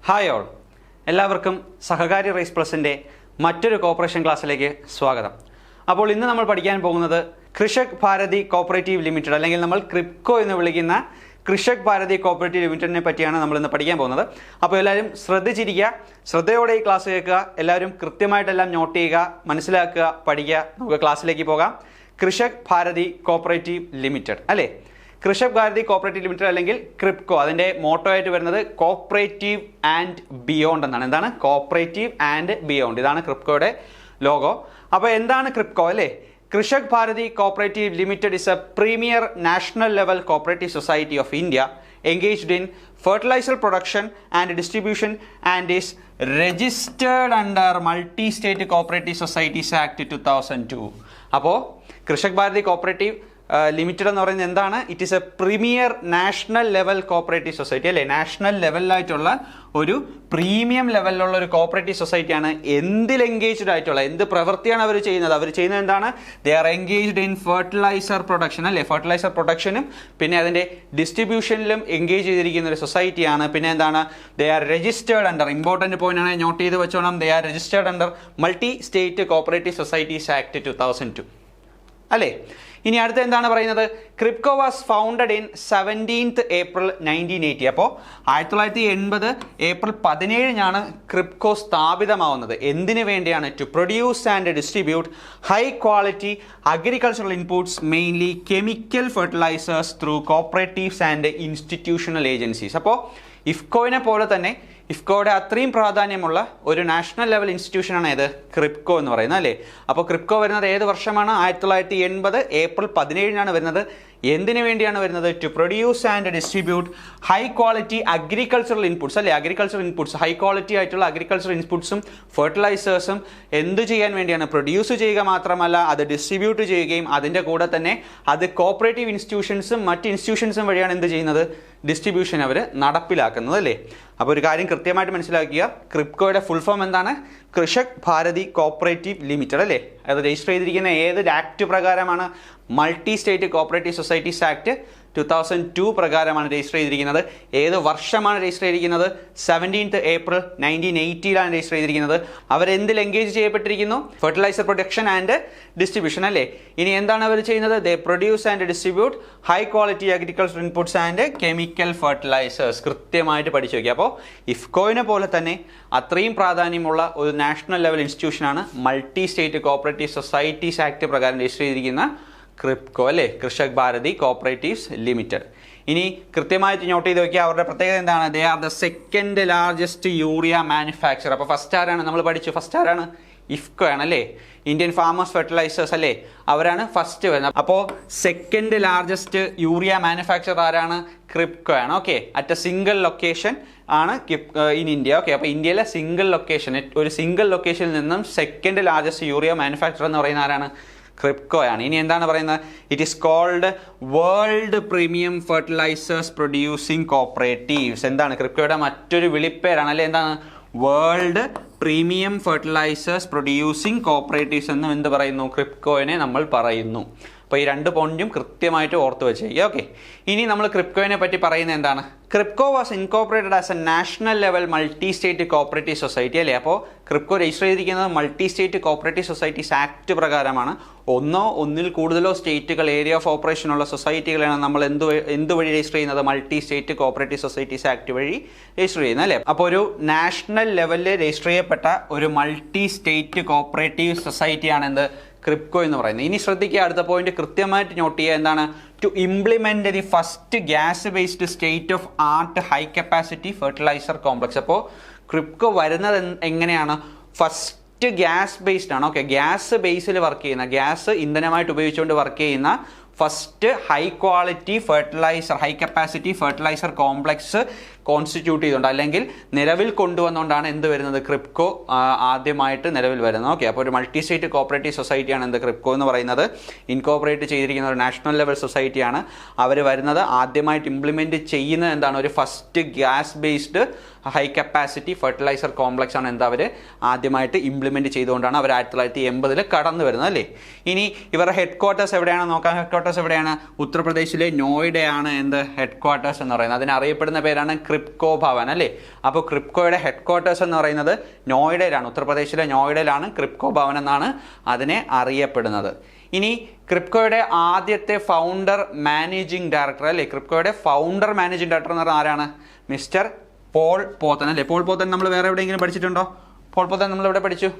Hi all, എല്ലാവർക്കും സഹകാരി rice പ്ലസിൻ്റെ മറ്റൊരു corporation ക്ലാസ്സിലേക്ക് സ്വാഗതം. അപ്പോൾ ഇന്ന് നമ്മൾ പഠിക്കാൻ പോകുന്നത് കൃഷക് ഭാരതി കോപ്പറേറ്റീവ് ലിമിറ്റഡ്, അല്ലെങ്കിൽ നമ്മൾ ക്രിപ്കോ എന്ന് വിളിക്കുന്ന കൃഷക് ഭാരതി കോപ്പറേറ്റീവ് ലിമിറ്റഡിനെ പറ്റിയാണ് നമ്മൾ ഇന്ന് പഠിക്കാൻ പോകുന്നത്. അപ്പോൾ എല്ലാവരും ശ്രദ്ധിച്ചിരിക്കുക, ശ്രദ്ധയോടെ ഈ ക്ലാസ് കേൾക്കുക, എല്ലാവരും കൃത്യമായിട്ടെല്ലാം നോട്ട് ചെയ്യുക, മനസ്സിലാക്കുക, പഠിക്കുക. നമുക്ക് ക്ലാസ്സിലേക്ക് പോകാം. കൃഷക് ഭാരതി കോപ്പറേറ്റീവ് ലിമിറ്റഡ് അല്ലേ, കൃഷക് ഭാരതി കോപ്പറേറ്റീവ് ലിമിറ്റഡ് അല്ലെങ്കിൽ ക്രിപ്കോ. അതിൻ്റെ മോട്ടോ ആയിട്ട് വരുന്നത് കോപ്പറേറ്റീവ് ആൻഡ് ബിയോണ്ട് എന്നാണ്. എന്താണ് കോപ്പറേറ്റീവ് ആൻഡ് ബിയോണ്ട്? ഇതാണ് ക്രിപ്കോയുടെ ലോഗോ. അപ്പോൾ എന്താണ് ക്രിപ്കോ അല്ലേ? Krishak Bharati cooperative limited is a premier national level cooperative society of India engaged in fertilizer production and distribution and is registered under Multi-State Cooperative Societies Act 2002. അപ്പോൾ Krishak Bharati cooperative limited എന്ന് പറയുന്നത് എന്താണ്? It is A premier national level cooperative society അല്ലേ, national ലെവലിലായിട്ടുള്ള ഒരു premium ലെവലിലുള്ള ഒരു cooperative സൊസൈറ്റിയാണ്. എന്തിൽ engaged ആയിട്ടുള്ള, എന്ത് പ്രവൃത്തിയാണ് അവർ ചെയ്യുന്നത്? അവർ ചെയ്യുന്നത് എന്താണ്? They are engaged in fertilizer production അല്ലേ, ഫെർട്ടിലൈസർ പ്രൊഡക്ഷനും പിന്നെ അതിൻ്റെ ഡിസ്ട്രിബ്യൂഷനിലും എൻഗേജ് ചെയ്തിരിക്കുന്ന ഒരു സൊസൈറ്റിയാണ്. പിന്നെ എന്താണ്? They are registered under, important point ആണ്, നോട്ട് ചെയ്ത് വെച്ചോണം. They are registered under multi state cooperative societies act 2002 അല്ലേ. ഇനി അടുത്ത എന്താണ് പറയുന്നത്? Kribhco was founded in 17th April 1980. അപ്പോൾ 1980 ഏപ്രിൽ 17-നാണ് ക്രിപ്കോ സ്ഥാപിതമാവുന്നത്. എന്തിനു വേണ്ടിയാണ്? To produce and distribute high quality agricultural inputs, mainly chemical fertilizers through cooperatives and institutional agencies. അപ്പോൾ ഇഫ്കോയിനെ പോലെ തന്നെ ഇഫ്കോയുടെ അത്രയും പ്രാധാന്യമുള്ള ഒരു നാഷണൽ ലെവൽ ഇൻസ്റ്റിറ്റ്യൂഷനാണ് ഏത്? ക്രിപ്കോ എന്ന് പറയുന്നത് അല്ലേ. അപ്പോൾ ക്രിപ്കോ വരുന്നത് ഏത് വർഷമാണ്? 1980 ഏപ്രിൽ 17-നാണ് വരുന്നത്. എന്തിനു വേണ്ടിയാണ് വരുന്നത്? To produce and distribute high quality agricultural inputs അല്ലേ, അഗ്രികൾച്ചറൽ ഇൻപുട്സ്, ഹൈ ക്വാളിറ്റി ആയിട്ടുള്ള അഗ്രികൾച്ചറൽ ഇൻപുട്സും ഫെർട്ടിലൈസേഴ്സും എന്ത് ചെയ്യാൻ വേണ്ടിയാണ്? പ്രൊഡ്യൂസ് ചെയ്യുക മാത്രമല്ല, അത് ഡിസ്ട്രിബ്യൂട്ട് ചെയ്യുകയും അതിൻ്റെ കൂടെ തന്നെ അത് കോപ്പറേറ്റീവ് ഇൻസ്റ്റിറ്റ്യൂഷൻസും മറ്റ് ഇൻസ്റ്റിറ്റ്യൂഷൻസും വഴിയാണ് എന്ത് ചെയ്യുന്നത്? ഡിസ്ട്രിബ്യൂഷൻ അവർ നടപ്പിലാക്കുന്നത് അല്ലേ. അപ്പോൾ ഒരു കാര്യം കൃത്യമായിട്ട് മനസ്സിലാക്കുക, ക്രിപ്കോയുടെ ഫുൾ ഫോം എന്താണ്? കൃഷക് ഭാരതി കോപ്പറേറ്റീവ് ലിമിറ്റഡ് അല്ലേ. അത് രജിസ്റ്റർ ചെയ്തിരിക്കുന്ന ഏത് ആക്ട് പ്രകാരമാണ്? Multi state cooperative societies act 2002 പ്രകാരമാണ് രജിസ്റ്റർ ചെയ്തിരിക്കുന്നത്. ഏത് വർഷമാണ് രജിസ്റ്റർ ചെയ്തിരിക്കുന്നത്? 17th April 1980-ലാണ് രജിസ്റ്റർ ചെയ്തിരിക്കുന്നത്. അവരെന്തിൽ എൻഗേജ് ചെയ്യപ്പെട്ടിരിക്കുന്നു? ഫെർട്ടിലൈസർ പ്രൊഡക്ഷൻ ആൻഡ് ഡിസ്ട്രിബ്യൂഷൻ അല്ലേ. ഇനി എന്താണ് അവർ ചെയ്യുന്നത്? They produce and distribute high quality agriculture inputs and chemical fertilizers. കൃത്യമായിട്ട് പഠിച്ചു വയ്ക്കുക. അപ്പോൾ ഇഫ്കോയിനെ പോലെ തന്നെ അത്രയും പ്രാധാന്യമുള്ള ഒരു നാഷണൽ ലെവൽ ഇൻസ്റ്റിറ്റ്യൂഷനാണ് multi state cooperative societies act പ്രകാരം രജിസ്റ്റർ ചെയ്തിരിക്കുന്ന ക്രിപ്കോ അല്ലേ, കൃഷക് ഭാരതി കോപ്പറേറ്റീവ്സ് ലിമിറ്റഡ്. ഇനി കൃത്യമായിട്ട് നോട്ട് ചെയ്ത് നോക്കിയാൽ അവരുടെ പ്രത്യേകത എന്താണ്? They are the second largest urea manufacture. അപ്പോൾ ഫസ്റ്റ് ആരാണ്? നമ്മൾ പഠിച്ചു, ഫസ്റ്റ് ആരാണ്? ഇഫ്കോ ആണ് അല്ലേ, ഇന്ത്യൻ ഫാമേഴ്സ് ഫെർട്ടിലൈസേഴ്സ് അല്ലേ, അവരാണ് ഫസ്റ്റ് വരുന്നത്. അപ്പോൾ സെക്കൻഡ് ലാർജസ്റ്റ് യൂറിയ മാനുഫാക്ചർ ആരാണ്? ക്രിപ്കോ ആണ്. Okay, at A single location ആണ് ഇൻ ഇന്ത്യ. ഓക്കെ, അപ്പോൾ ഇന്ത്യയിലെ സിംഗിൾ ലൊക്കേഷൻ, ഒരു സിംഗിൾ ലൊക്കേഷനിൽ നിന്നും സെക്കൻഡ് ലാർജസ്റ്റ് യൂറിയ മാനുഫാക്ചർ എന്ന് പറയുന്ന ആരാണ്? ക്രിപ്കോ ആണ്. ഇനി എന്താണ് പറയുന്നത്? It is called world premium fertilizers producing cooperatives. എന്താണ്? ക്രിപ്കോയുടെ മറ്റൊരു വിളിപ്പേരാണ് അല്ലെ. എന്താണ്? World premium fertilizers producing cooperatives എന്നും എന്ത് പറയുന്നു? ക്രിപ്കോയിനെ നമ്മൾ പറയുന്നു. അപ്പോൾ ഈ രണ്ട് പോയിന്റും കൃത്യമായിട്ട് ഓർത്ത് വെച്ച് ചെയ്യുക. ഓക്കെ, ഇനി നമ്മൾ ക്രിപ്കോയിനെ പറ്റി പറയുന്നത് എന്താണ്? Kribhco was incorporated as a national level multi state cooperative society അല്ലേ. അപ്പോൾ ക്രിപ്കോ രജിസ്റ്റർ ചെയ്തിരിക്കുന്നത് multi state cooperative societies act പ്രകാരമാണ്. ഒന്നോ ഒന്നിൽ കൂടുതലോ സ്റ്റേറ്റുകൾ, ഏരിയ ഓഫ് ഓപ്പറേഷൻ ഉള്ള സൊസൈറ്റികളാണ് നമ്മൾ എന്ത് വഴി രജിസ്റ്റർ ചെയ്യുന്നത്? Multi state cooperative societies act വഴി രജിസ്റ്റർ ചെയ്യുന്നത് അല്ലേ. അപ്പോൾ ഒരു നാഷണൽ ലെവലിൽ രജിസ്റ്റർ ചെയ്യപ്പെട്ട ഒരു മൾട്ടി സ്റ്റേറ്റ് കോപ്പറേറ്റീവ് സൊസൈറ്റിയാണ് എന്ത്? ക്രിപ്കോ എന്ന് പറയുന്നത്. ഇനി ശ്രദ്ധിക്കുക, അടുത്ത പോയിന്റ് കൃത്യമായിട്ട് നോട്ട് ചെയ്യുക. എന്താണ്? To implement the first gas based state of art high capacity fertilizer complex. അപ്പോൾ ക്രിപ്കോ വരുന്നത് എങ്ങനെയാണ്? ഫസ്റ്റ് ഗ്യാസ് ബേസ്ഡ് ആണ്. ഓക്കെ, ഗ്യാസ് ബേസിൽ വർക്ക് ചെയ്യുന്ന, ഗ്യാസ് ഇന്ധനമായിട്ട് ഉപയോഗിച്ചുകൊണ്ട് വർക്ക് ചെയ്യുന്ന first high quality fertilizer, high capacity fertilizer complex constitute ചെയ്തുകൊണ്ട് അല്ലെങ്കിൽ നിലവിൽ കൊണ്ടുവന്നുകൊണ്ടാണ് എന്ത് വരുന്നത്? ക്രിപ്കോ ആദ്യമായിട്ട് നിലവിൽ വരുന്നത്. ഓക്കെ, അപ്പോൾ ഒരു മൾട്ടി സ്റ്റേറ്റ് കോപ്പറേറ്റീവ് സൊസൈറ്റിയാണ് എന്ത്? ക്രിപ്കോ എന്ന് പറയുന്നത്. ഇൻകോപ്പറേറ്റ് ചെയ്തിരിക്കുന്ന ഒരു നാഷണൽ ലെവൽ സൊസൈറ്റിയാണ്. അവർ വരുന്നത് ആദ്യമായിട്ട് ഇംപ്ലിമെൻറ്റ് ചെയ്യുന്നത് എന്താണ്? ഒരു first gas based high capacity fertilizer complex ആണ് എന്താ അവർ ആദ്യമായിട്ട് ഇംപ്ലിമെൻറ്റ് ചെയ്തുകൊണ്ടാണ് അവർ 1980 കടന്നു വരുന്നത് അല്ലേ. ഇനി ഇവരുടെ ഹെഡ് ക്വാർട്ടേഴ്സ് എവിടെയാണ് നോക്കാം. ഹെഡ് ക്വാർട്ടേഴ്സ് എവിടെയാണ്? ഉത്തർപ്രദേശിലെ നോയിഡയാണ് എന്ത് ഹെഡ് ക്വാർട്ടേഴ്സ് എന്ന് പറയുന്നത്. അതിനറിയപ്പെടുന്ന പേരാണ് ക്രിപ്കോ ഭവൻ അല്ലേ. അപ്പോൾ ക്രിപ്കോയുടെ ഹെഡ് ക്വാർട്ടേഴ്സ് എന്ന് പറയുന്നത് നോയിഡയിലാണ്, ഉത്തർപ്രദേശിലെ നോയിഡയിലാണ് ക്രിപ്കോ ഭവൻ എന്നാണ് അതിനെ അറിയപ്പെടുന്നത്. ഇനി ക്രിപ്കോയുടെ ആദ്യത്തെ ഫൗണ്ടർ മാനേജിംഗ് ഡയറക്ടർ അല്ലേ, ക്രിപ്കോയുടെ ഫൗണ്ടർ മാനേജിംഗ് ഡയറക്ടർ എന്ന് പറഞ്ഞാൽ ആരാണ്? മിസ്റ്റർ പോൾ പോത്തൻ അല്ലേ. പോൾ പോത്തൻ നമ്മൾ വേറെ എവിടെയെങ്കിലും പഠിച്ചിട്ടുണ്ടോ? പോൾ പോത്തൻ നമ്മൾ എവിടെ പഠിച്ചു?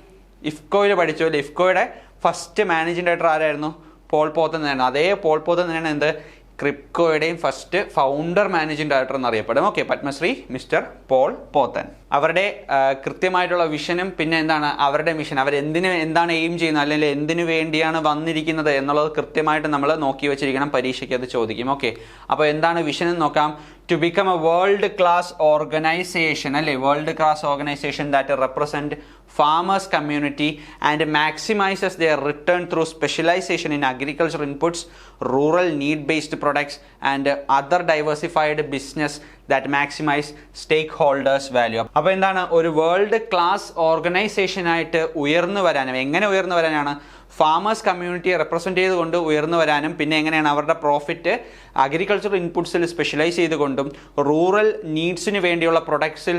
ഇഫ്കോയിൽ പഠിച്ചു അല്ലേ. ഇഫ്കോയുടെ ഫസ്റ്റ് മാനേജിംഗ് ഡയറക്ടർ ആരായിരുന്നു? പോൾ പോത്തൻ തന്നെയാണ്. അതേ പോൾ പോത്തൻ തന്നെയാണ് എന്ത് ക്രിപ്കോയുടെയും ഫസ്റ്റ് ഫൗണ്ടർ മാനേജിംഗ് ഡയറക്ടർ എന്നറിയപ്പെടും. Okay, Padmashri mister Paul Pothen. അവരുടെ കൃത്യമായിട്ടുള്ള വിഷനും പിന്നെ എന്താണ് അവരുടെ മിഷൻ, എന്താണ് എയിം ചെയ്യുന്നത് അല്ലെങ്കിൽ എന്തിനു വേണ്ടിയാണ് വന്നിരിക്കുന്നത് എന്നുള്ളത് കൃത്യമായിട്ട് നമ്മൾ നോക്കി വെച്ചിരിക്കണം. പരീക്ഷയ്ക്ക് അത് ചോദിക്കും. ഓക്കെ, അപ്പോൾ എന്താണ് വിഷൻ എന്ന് നോക്കാം. To become a world class organisation അല്ലേ, world class organisation that represent farmers community and maximizes their return through specialization in agriculture inputs, rural need based products and other diversified business that maximize stakeholders value. അപ്പോൾ എന്താണ് ഒരു world class organisation ആയിട്ട് ഉയർന്നു വരാനും, എങ്ങനെ ഉയർന്നു വരാനാണ്? Farmers കമ്മ്യൂണിറ്റിയെ represent ചെയ്തുകൊണ്ട് ഉയർന്നു വരാനും, പിന്നെ എങ്ങനെയാണ് അവരുടെ പ്രോഫിറ്റ് അഗ്രികൾച്ചർ ഇൻപുട്സിൽ സ്പെഷ്യലൈസ് ചെയ്തുകൊണ്ടും റൂറൽ നീഡ്സിന് വേണ്ടിയുള്ള പ്രൊഡക്ട്സിൽ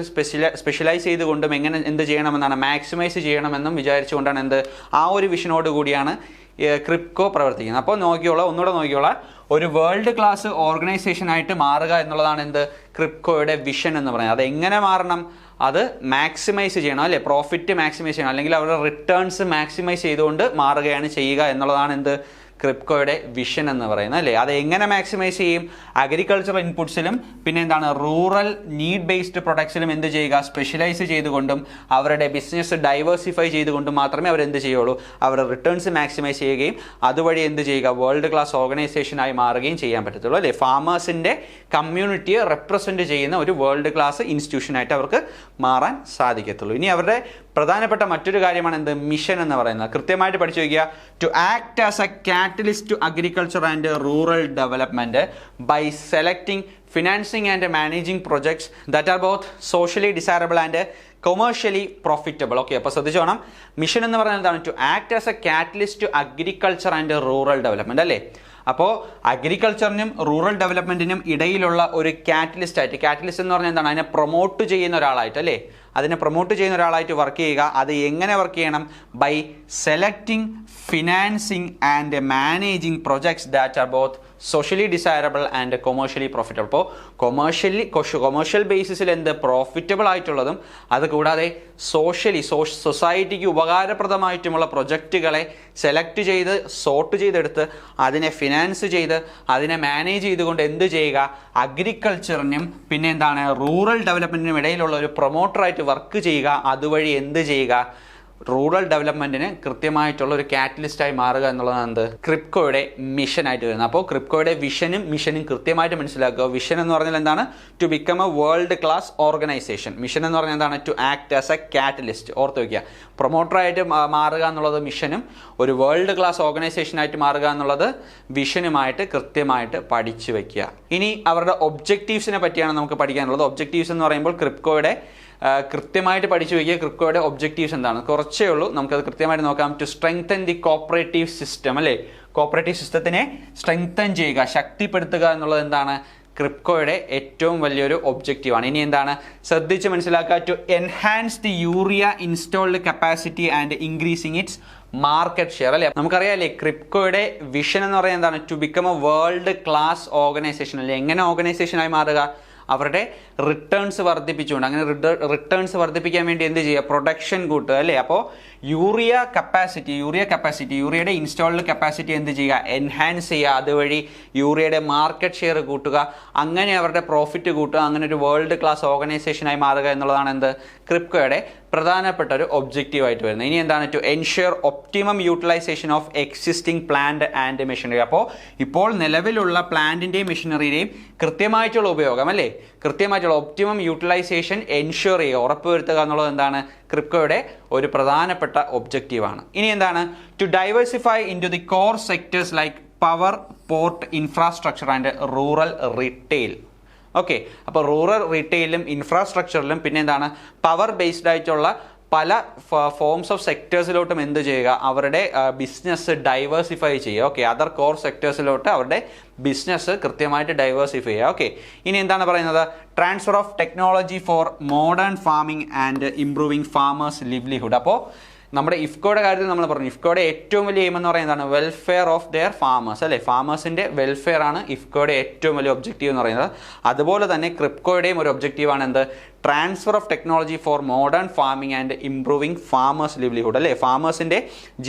സ്പെഷ്യലൈസ് ചെയ്തുകൊണ്ടും എങ്ങനെ എന്ത് ചെയ്യണമെന്നാണ്, മാക്സിമൈസ് ചെയ്യണമെന്നും വിചാരിച്ചുകൊണ്ടാണ് എന്ത് ആ ഒരു വിഷനോട് കൂടിയാണ് ക്രിപ്കോ പ്രവർത്തിക്കുന്നത്. അപ്പോൾ ഒന്നുകൂടെ നോക്കിയോളാം, ഒരു വേൾഡ് ക്ലാസ് ഓർഗനൈസേഷൻ ആയിട്ട് മാറുക എന്നുള്ളതാണ് എന്ത് ക്രിപ്കോയുടെ വിഷൻ എന്ന് പറയുന്നത്. അത് എങ്ങനെ മാറണം? അത് മാക്സിമൈസ് ചെയ്യണം അല്ലേ, പ്രോഫിറ്റ് മാക്സിമൈസ് ചെയ്യണം, അല്ലെങ്കിൽ അവരുടെ റിട്ടേൺസ് മാക്സിമൈസ് ചെയ്തുകൊണ്ട് മാറുകയാണ് ചെയ്യുക എന്നുള്ളതാണ് എന്ത് ക്രിപ്കോയുടെ വിഷൻ എന്ന് പറയുന്നത് അല്ലേ. അത് എങ്ങനെ മാക്സിമൈസ് ചെയ്യും? അഗ്രികൾച്ചറൽ ഇൻപുട്സിലും പിന്നെ എന്താണ് റൂറൽ നീഡ് ബേസ്ഡ് പ്രൊഡക്ട്സിലും എന്ത് ചെയ്യുക? സ്പെഷ്യലൈസ് ചെയ്തുകൊണ്ടും അവരുടെ ബിസിനസ് ഡൈവേഴ്സിഫൈ ചെയ്തുകൊണ്ടും മാത്രമേ അവർ എന്ത് ചെയ്യുള്ളൂ? അവരുടെ റിട്ടേൺസ് മാക്സിമൈസ് ചെയ്യുകയും അതുവഴി എന്ത് ചെയ്യുക? വേൾഡ് ക്ലാസ് ഓർഗനൈസേഷനായി മാറുകയും ചെയ്യാൻ പറ്റത്തുള്ളൂ അല്ലേ. ഫാമേഴ്സിൻ്റെ കമ്മ്യൂണിറ്റിയെ റെപ്രസെൻറ്റ് ചെയ്യുന്ന ഒരു വേൾഡ് ക്ലാസ് ഇൻസ്റ്റിറ്റ്യൂഷനായിട്ട് അവർക്ക് മാറാൻ സാധിക്കത്തുള്ളൂ. ഇനി അവരുടെ പ്രധാനപ്പെട്ട മറ്റൊരു കാര്യമാണ് എന്ത് മിഷൻ എന്ന് പറയുന്നത്. കൃത്യമായിട്ട് പഠിച്ചു വയ്ക്കുക. To act as a catalyst to agriculture and rural development by selecting financing and managing projects that are both socially desirable and commercially profitable. Okay, അപ്പോൾ ശ്രദ്ധിച്ചോണം. മിഷൻ എന്ന് പറയുന്നത് എന്താണ്? To act as a catalyst to agriculture and rural development അല്ലേ. അപ്പോൾ അഗ്രികൾച്ചറിനും rural ഡെവലപ്മെന്റിനും ഇടയിലുള്ള ഒരു catalyst ആയിട്ട്, കാറ്റലിസ്റ്റ് എന്ന് പറഞ്ഞാൽ എന്താണ്? അതിനെ പ്രൊമോട്ട് ചെയ്യുന്ന ഒരാളായിട്ട് അല്ലേ, അതിനെ പ്രൊമോട്ട് ചെയ്യുന്ന ഒരാളായിട്ട് വർക്ക് ചെയ്യുക. അത് എങ്ങനെ വർക്ക് ചെയ്യണം? By selecting financing and managing projects that are both socially desirable and commercially profitable. അപ്പോൾ കൊമേഴ്ഷ്യൽ ബേസിസിൽ എന്ത് പ്രോഫിറ്റബിൾ ആയിട്ടുള്ളതും അതുകൂടാതെ സൊസൈറ്റിക്ക് ഉപകാരപ്രദമായിട്ടുമുള്ള പ്രൊജക്റ്റുകളെ സെലക്ട് ചെയ്ത് സോർട്ട് ചെയ്തെടുത്ത് അതിനെ ഫിനാൻസ് ചെയ്ത് അതിനെ മാനേജ് ചെയ്തുകൊണ്ട് എന്ത് ചെയ്യുക? അഗ്രികൾച്ചറിനും പിന്നെ എന്താണ് റൂറൽ ഡെവലപ്മെൻറ്റിനും ഇടയിലുള്ള ഒരു പ്രൊമോട്ടറായിട്ട് വർക്ക് ചെയ്യുക. അതുവഴി എന്ത് ചെയ്യുക? റൂറൽ ഡെവലപ്മെന്റിന് കൃത്യമായിട്ടുള്ള ഒരു കാറ്റലിസ്റ്റായി മാറുക എന്നുള്ളതാണ് എന്ത് ക്രിപ്കോയുടെ മിഷനായിട്ട് വരുന്നത്. അപ്പോൾ ക്രിപ്കോയുടെ വിഷനും മിഷനും കൃത്യമായിട്ട് മനസ്സിലാക്കുക. വിഷൻ എന്ന് പറഞ്ഞാൽ എന്താണ്? To become a world class organization. Mission എന്ന് പറഞ്ഞാൽ എന്താണ്? To act as a catalyst. ഓർത്ത് വയ്ക്കുക. പ്രൊമോട്ടറായിട്ട് മാറുക എന്നുള്ളത് മിഷനും ഒരു വേൾഡ് ക്ലാസ് ഓർഗനൈസേഷനായിട്ട് മാറുക എന്നുള്ളത് വിഷനുമായിട്ട് കൃത്യമായിട്ട് പഠിച്ചു വയ്ക്കുക. ഇനി അവരുടെ ഒബ്ജക്റ്റീവ്സിനെ പറ്റിയാണ് നമുക്ക് പഠിക്കാനുള്ളത്. ഒബ്ജക്റ്റീവ്സ് എന്ന് പറയുമ്പോൾ ക്രിപ്കോയുടെ കൃത്യമായിട്ട് പഠിച്ചു വയ്ക്കുക. ക്രിപ്കോയുടെ ഒബ്ജക്റ്റീവ്സ് എന്താണ്? കുറച്ചേ ഉള്ളൂ, നമുക്കത് കൃത്യമായിട്ട് നോക്കാം. To strengthen the cooperative system അല്ലേ, കോപ്പറേറ്റീവ് സിസ്റ്റത്തിനെ സ്ട്രെങ്തൻ ചെയ്യുക, ശക്തിപ്പെടുത്തുക എന്നുള്ളത് എന്താണ്? ക്രിപ്കോയുടെ ഏറ്റവും വലിയൊരു ഒബ്ജക്റ്റീവാണ്. ഇനി എന്താണ്? ശ്രദ്ധിച്ച് മനസ്സിലാക്കുക. To enhance the urea installed capacity and increasing its market share അല്ലേ. നമുക്കറിയാമല്ലേ ക്രിപ്കോയുടെ വിഷൻ എന്ന് പറയുന്നത് എന്താണ്? To become a world class organisation അല്ലേ. എങ്ങനെ ഓർഗനൈസേഷനായി മാറുക? അവരുടെ റിട്ടേൺസ് വർദ്ധിപ്പിച്ചുകൊണ്ട്. അങ്ങനെ റിട്ടേൺസ് വർദ്ധിപ്പിക്കാൻ വേണ്ടി എന്ത് ചെയ്യുക? പ്രൊഡക്ഷൻ കൂട്ടുക അല്ലേ. അപ്പോൾ യൂറിയയുടെ ഇൻസ്റ്റാൾഡ് കപ്പാസിറ്റി എന്ത് ചെയ്യുക? എൻഹാൻസ് ചെയ്യുക. അതുവഴി യൂറിയയുടെ മാർക്കറ്റ് ഷെയർ കൂട്ടുക. അങ്ങനെ അവരുടെ പ്രോഫിറ്റ് കൂട്ടുക. അങ്ങനെ ഒരു വേൾഡ് ക്ലാസ് ഓർഗനൈസേഷനായി മാറുക എന്നുള്ളതാണ് എന്ത് ക്രിപ്കോയുടെ പ്രധാനപ്പെട്ട ഒരു ഒബ്ജക്റ്റീവായിട്ട് വരുന്നത്. ഇനി എന്താണ്? To ensure optimum utilization of existing plant and machinery. അപ്പോൾ ഇപ്പോൾ നിലവിലുള്ള പ്ലാന്റിൻ്റെയും മെഷീനറിയുടെയും കൃത്യമായിട്ടുള്ള ഉപയോഗം അല്ലേ, കൃത്യമായിട്ടുള്ള ഒപ്റ്റിമം യൂട്ടിലൈസേഷൻ എൻഷുർ ചെയ്യുക, ഉറപ്പുവരുത്തുക എന്നുള്ളത് എന്താണ് ക്രിപ്കോയുടെ ഒരു പ്രധാനപ്പെട്ട ഒബ്ജക്റ്റീവാണ്. ഇനി എന്താണ്? To diversify into the core sectors like power, port, infrastructure and rural retail. Okay, അപ്പോൾ റൂറൽ റീറ്റെയിലും ഇൻഫ്രാസ്ട്രക്ചറിലും പിന്നെ എന്താണ്? പവർ ബേസ്ഡ് ആയിട്ടുള്ള പല ഫോംസ് ഓഫ് സെക്ടേഴ്സിലോട്ടും എന്ത് ചെയ്യുക, അവരുടെ ബിസിനസ് ഡൈവേഴ്സിഫൈ ചെയ്യുക. ഓക്കെ, അതർ കോർ സെക്ടേഴ്സിലോട്ട് അവരുടെ ബിസിനസ് കൃത്യമായിട്ട് ഡൈവേഴ്സിഫൈ ചെയ്യുക. ഓക്കെ, ഇനി എന്താണ് പറയുന്നത്? Transfer of technology for modern farming and improving farmers livelihood. അപ്പോൾ നമ്മുടെ ഇഫ്കോയുടെ കാര്യത്തിൽ നമ്മൾ പറഞ്ഞു, ഇഫ്കോയുടെ ഏറ്റവും വലിയ എയിം എന്ന് പറയുന്നതാണ് വെൽഫെയർ ഓഫ് ദെയർ ഫാമേഴ്സ്, അല്ലേ? ഫാമേഴ്സിൻ്റെ വെൽഫെയർ ആണ് ഇഫ്കോയുടെ ഏറ്റവും വലിയ ഒബ്ജക്റ്റീവ് എന്ന് പറയുന്നത്. അതുപോലെ തന്നെ ക്രിപ്കോയുടെയും ഒരു ഒബ്ജക്റ്റീവാണ് എന്ത്? Transfer of technology for modern farming and improving farmers livelihood, അല്ലേ? ഫാമേഴ്സിൻ്റെ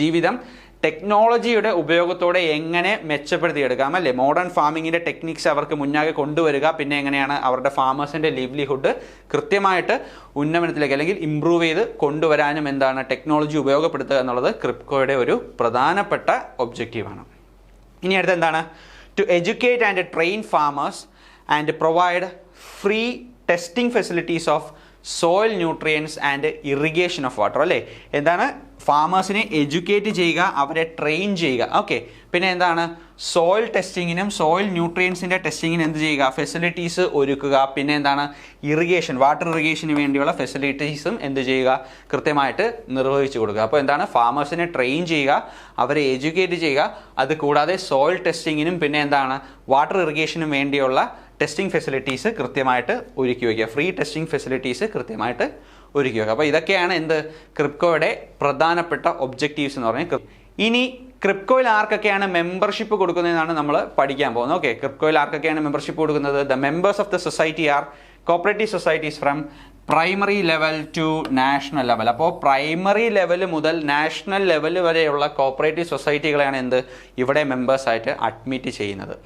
ജീവിതം ടെക്നോളജിയുടെ ഉപയോഗത്തോടെ എങ്ങനെ മെച്ചപ്പെടുത്തിയെടുക്കാം, അല്ലേ? മോഡേൺ ഫാമിങ്ങിൻ്റെ ടെക്നിക്സ് അവർക്ക് മുന്നാകെ കൊണ്ടുവരിക, പിന്നെ എങ്ങനെയാണ് അവരുടെ ഫാമേഴ്സിൻ്റെ ലിവ്ലിഹുഡ് കൃത്യമായിട്ട് ഉന്നമനത്തിലേക്ക് അല്ലെങ്കിൽ ഇംപ്രൂവ് ചെയ്ത് കൊണ്ടുവരാനും എന്താണ് ടെക്നോളജി ഉപയോഗപ്പെടുത്തുക എന്നുള്ളത് ക്രിപ്കോയുടെ ഒരു പ്രധാനപ്പെട്ട ഒബ്ജക്റ്റീവാണ്. ഇനി അടുത്ത് എന്താണ്? To educate and train farmers and provide free testing facilities of soil nutrients and irrigation of water, അല്ലേ? എന്താണ്? ഫാമേഴ്സിനെ എഡ്യൂക്കേറ്റ് ചെയ്യുക, അവരെ ട്രെയിൻ ചെയ്യുക. ഓക്കെ, പിന്നെ എന്താണ്? സോയിൽ ടെസ്റ്റിങ്ങിനും സോയിൽ ന്യൂട്രിയൻസിൻ്റെ ടെസ്റ്റിങ്ങിനും എന്ത് ചെയ്യുക? ഫെസിലിറ്റീസ് ഒരുക്കുക. പിന്നെ എന്താണ്? ഇറിഗേഷൻ, വാട്ടർ ഇറിഗേഷന് വേണ്ടിയുള്ള ഫെസിലിറ്റീസും എന്ത് ചെയ്യുക? കൃത്യമായിട്ട് നിർവഹിച്ചു കൊടുക്കുക. അപ്പോൾ എന്താണ്? ഫാമേഴ്സിനെ ട്രെയിൻ ചെയ്യുക, അവരെ എഡ്യൂക്കേറ്റ് ചെയ്യുക. അത് കൂടാതെ സോയിൽ ടെസ്റ്റിങ്ങിനും പിന്നെ എന്താണ്? വാട്ടർ ഇറിഗേഷനും വേണ്ടിയുള്ള ടെസ്റ്റിംഗ് ഫെസിലിറ്റീസ് കൃത്യമായിട്ട് ഒരുക്കി വയ്ക്കുക. ഫ്രീ ടെസ്റ്റിംഗ് ഫെസിലിറ്റീസ് കൃത്യമായിട്ട് ഒരുക്കി വയ്ക്കുക. അപ്പോൾ ഇതൊക്കെയാണ് എന്ത്? ക്രിപ്കോയുടെ പ്രധാനപ്പെട്ട ഒബ്ജക്റ്റീവ്സ് എന്ന് പറഞ്ഞാൽ. ഇനി ക്രിപ്കോയിൽ ആർക്കൊക്കെയാണ് മെമ്പർഷിപ്പ് കൊടുക്കുന്നതെന്നാണ് നമ്മൾ പഠിക്കാൻ പോകുന്നത്. ഓക്കെ, ക്രിപ്കോയിൽ ആർക്കൊക്കെയാണ് മെമ്പർഷിപ്പ് കൊടുക്കുന്നത്? The members of the society are cooperative societies from primary level to national level. അപ്പോൾ പ്രൈമറി ലെവൽ മുതൽ നാഷണൽ ലെവൽ വരെയുള്ള കോപ്പറേറ്റീവ് സൊസൈറ്റികളെയാണ് എന്ത് ഇവിടെ മെമ്പേഴ്സായിട്ട് അഡ്മിറ്റ് ചെയ്യുന്നത്.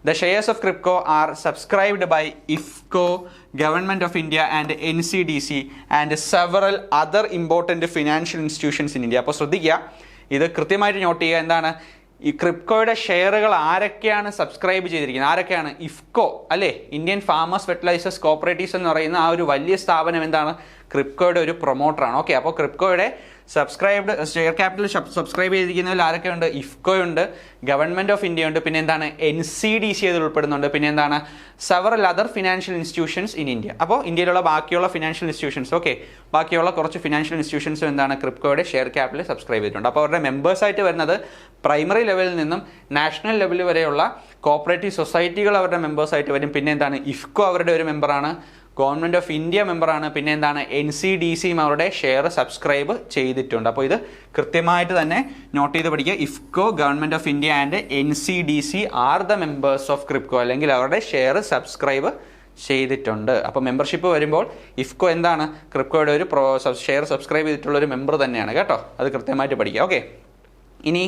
The shares of CRIPCO are subscribed by IFCO, Government of India and NCDC and several other important financial institutions in India. അപ്പോൾ ശ്രദ്ധിക്കുക, ഇത് കൃത്യമായിട്ട് നോട്ട് ചെയ്യുക. എന്താണ് ഈ ക്രിപ്കോയുടെ ഷെയറുകൾ ആരൊക്കെയാണ് സബ്സ്ക്രൈബ് ചെയ്തിരിക്കുന്നത്? ആരൊക്കെയാണ്? ഇഫ്കോ, അല്ലേ? ഇന്ത്യൻ ഫാമേഴ്സ് ഫെർട്ടിലൈസേഴ്സ് കോപ്പറേറ്റീവ്സ് എന്ന് പറയുന്ന ആ ഒരു വലിയ സ്ഥാപനം എന്താണ്? ക്രിപ്കോയുടെ ഒരു പ്രൊമോട്ടറാണ്. ഓക്കെ, അപ്പോൾ ക്രിപ്കോയുടെ സബ്സ്ക്രൈബ്ഡ് ഷെയർ ക്യാപിറ്റൽ സബ്സ്ക്രൈബ് ചെയ്തിരിക്കുന്നതിൽ ആരൊക്കെ ഉണ്ട്? ഇഫ്കോ ഉണ്ട്, ഗവൺമെൻറ് ഓഫ് ഇന്ത്യ ഉണ്ട്, പിന്നെ എന്താണ്? NCDC അതിൽ ഉൾപ്പെടുന്നുണ്ട്, പിന്നെ എന്താണ്? Several other financial institutions in India. അപ്പോൾ ഇന്ത്യയിലുള്ള ബാക്കിയുള്ള ഫിനാൻഷ്യൽ ഇൻസ്റ്റിറ്റ്യൂഷൻസ്, ഓക്കെ, ബാക്കിയുള്ള കുറച്ച് ഫിനാൻഷ്യൽ ഇൻസ്റ്റിറ്റ്യൂഷൻസും എന്താണ്? ക്രിപ്കോയുടെ ഷെയർ ക്യാപിറ്റൽ സബ്സ്ക്രൈബ് ചെയ്തിട്ടുണ്ട്. അപ്പോൾ അവരുടെ മെമ്പേഴ്സായിട്ട് വരുന്നത് പ്രൈമറി ലെവലിൽ നിന്നും നാഷണൽ ലെവൽ വരെയുള്ള കോപ്പറേറ്റീവ് സൊസൈറ്റികൾ അവരുടെ മെമ്പേഴ്സായിട്ട് വരും. പിന്നെ എന്താണ്? ഇഫ്കോ അവരുടെ ഒരു മെമ്പറാണ്, ഗവൺമെൻറ് ഓഫ് ഇന്ത്യ മെമ്പറാണ്, പിന്നെ എന്താണ്? NCDCയും അവരുടെ ഷെയർ സബ്സ്ക്രൈബ് ചെയ്തിട്ടുണ്ട്. അപ്പോൾ ഇത് കൃത്യമായിട്ട് തന്നെ നോട്ട് ചെയ്ത് പഠിക്കുക. IFFCO, government of India and NCDC are the members of Kribhco, അല്ലെങ്കിൽ അവരുടെ ഷെയർ സബ്സ്ക്രൈബ് ചെയ്തിട്ടുണ്ട്. അപ്പോൾ മെമ്പർഷിപ്പ് വരുമ്പോൾ ഇഫ്കോ എന്താണ്? ക്രിപ്കോയുടെ ഒരു ഷെയർ സബ്സ്ക്രൈബ് ചെയ്തിട്ടുള്ള ഒരു മെമ്പർ തന്നെയാണ് കേട്ടോ. അത് കൃത്യമായിട്ട് പഠിക്കുക. ഓക്കെ, ഇനി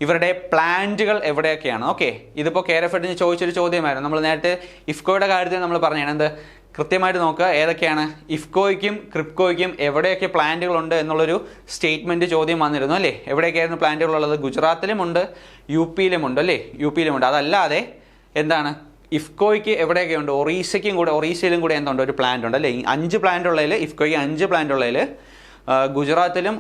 ഇവരുടെ പ്ലാന്റുകൾ എവിടെയൊക്കെയാണ്? ഓക്കെ, ഇതിപ്പോൾ KRFED ചോദിച്ചൊരു ചോദ്യമായിരുന്നു. നമ്മൾ നേരത്തെ ഇഫ്കോയുടെ കാര്യത്തിൽ നമ്മൾ പറഞ്ഞാണ് എന്ത്? കൃത്യമായിട്ട് നോക്കുക ഏതൊക്കെയാണ് ഇഫ്കോയ്ക്കും ക്രിപ്കോയ്ക്കും എവിടെയൊക്കെ പ്ലാന്റുകളുണ്ട് എന്നുള്ളൊരു സ്റ്റേറ്റ്മെൻറ്റ് ചോദ്യം വന്നിരുന്നു, അല്ലേ? എവിടെയൊക്കെയായിരുന്നു പ്ലാന്റുകളുള്ളത്? ഗുജറാത്തിലുമുണ്ട്, UP-യിലുമുണ്ട്, അല്ലേ? UP-യിലുമുണ്ട്. അതല്ലാതെ എന്താണ്? ഇഫ്കോയ്ക്ക് എവിടെയൊക്കെയുണ്ട്? ഒറീസയിലും കൂടെ എന്തുണ്ട്? ഒരു പ്ലാന്റ് ഉണ്ട്, അല്ലേ? 5 പ്ലാന്റ് ഉള്ളതിൽ ഇഫ്കോയ്ക്ക് 5 പ്ലാന്റ് ഉള്ളതിൽ ഗുജറാത്തിലും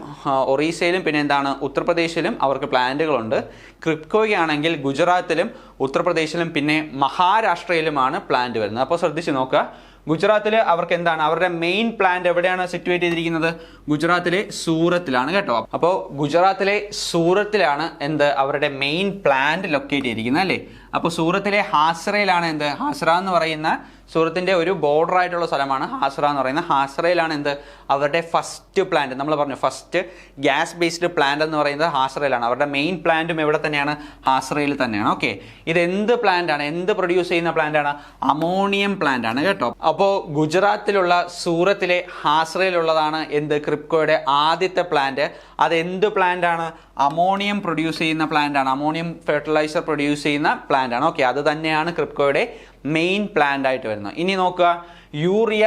ഒറീസയിലും പിന്നെ എന്താണ്? ഉത്തർപ്രദേശിലും അവർക്ക് പ്ലാന്റുകളുണ്ട്. ക്രിപ്കോയ്ക്കാണെങ്കിൽ ഗുജറാത്തിലും ഉത്തർപ്രദേശിലും പിന്നെ മഹാരാഷ്ട്രയിലുമാണ് പ്ലാന്റ് വരുന്നത്. അപ്പോൾ ശ്രദ്ധിച്ച് നോക്കുക, ഗുജറാത്തിൽ അവർക്ക് എന്താണ്? അവരുടെ മെയിൻ പ്ലാന്റ് എവിടെയാണ് സിറ്റുവേറ്റ് ചെയ്തിരിക്കുന്നത്? ഗുജറാത്തിലെ സൂറത്തിലാണ് കേട്ടോ. അപ്പോൾ ഗുജറാത്തിലെ സൂറത്തിലാണ് എന്ത്? അവരുടെ മെയിൻ പ്ലാന്റ് ലൊക്കേറ്റ് ചെയ്തിരിക്കുന്നത്, അല്ലേ? അപ്പോൾ സൂറത്തിലെ ഹാസ്രയിലാണ് എന്ത്? ഹാസ്ര എന്ന് പറയുന്ന സൂറത്തിൻ്റെ ഒരു ബോർഡർ ആയിട്ടുള്ള സ്ഥലമാണ് ഹാസ്ര എന്ന് പറയുന്നത്. ഹാസ്രയിലാണ് എന്ത്? അവരുടെ ഫസ്റ്റ് പ്ലാന്റ്. നമ്മൾ പറഞ്ഞു ഫസ്റ്റ് ഗ്യാസ് ബേസ്ഡ് പ്ലാന്റ് എന്ന് പറയുന്നത് ഹാസ്രയിലാണ്. അവരുടെ മെയിൻ പ്ലാന്റും എവിടെ തന്നെയാണ്? ഹാസ്രയിൽ തന്നെയാണ്. ഓക്കെ, ഇത് എന്ത് പ്ലാന്റ് ആണ്? എന്ത് പ്രൊഡ്യൂസ് ചെയ്യുന്ന പ്ലാന്റ് ആണ്? അമോണിയം പ്ലാന്റ് ആണ് കേട്ടോ. അപ്പോൾ ഗുജറാത്തിലുള്ള സൂറത്തിലെ ഹാസ്രയിലുള്ളതാണ് എന്ത്? ക്രിപ്കോയുടെ ആദ്യത്തെ പ്ലാന്റ്. അത് എന്ത് പ്ലാന്റ് ആണ്? അമോണിയം പ്രൊഡ്യൂസ് ചെയ്യുന്ന പ്ലാന്റ് ആണ്. അമോണിയം ഫെർട്ടിലൈസർ പ്രൊഡ്യൂസ് ചെയ്യുന്ന പ്ലാന്റ് ആണ്. ഓക്കെ, അത് തന്നെയാണ് ക്രിപ്കോയുടെ മെയിൻ പ്ലാന്റ് ആയിട്ട് വരുന്നത്. ഇനി നോക്കുക, urea,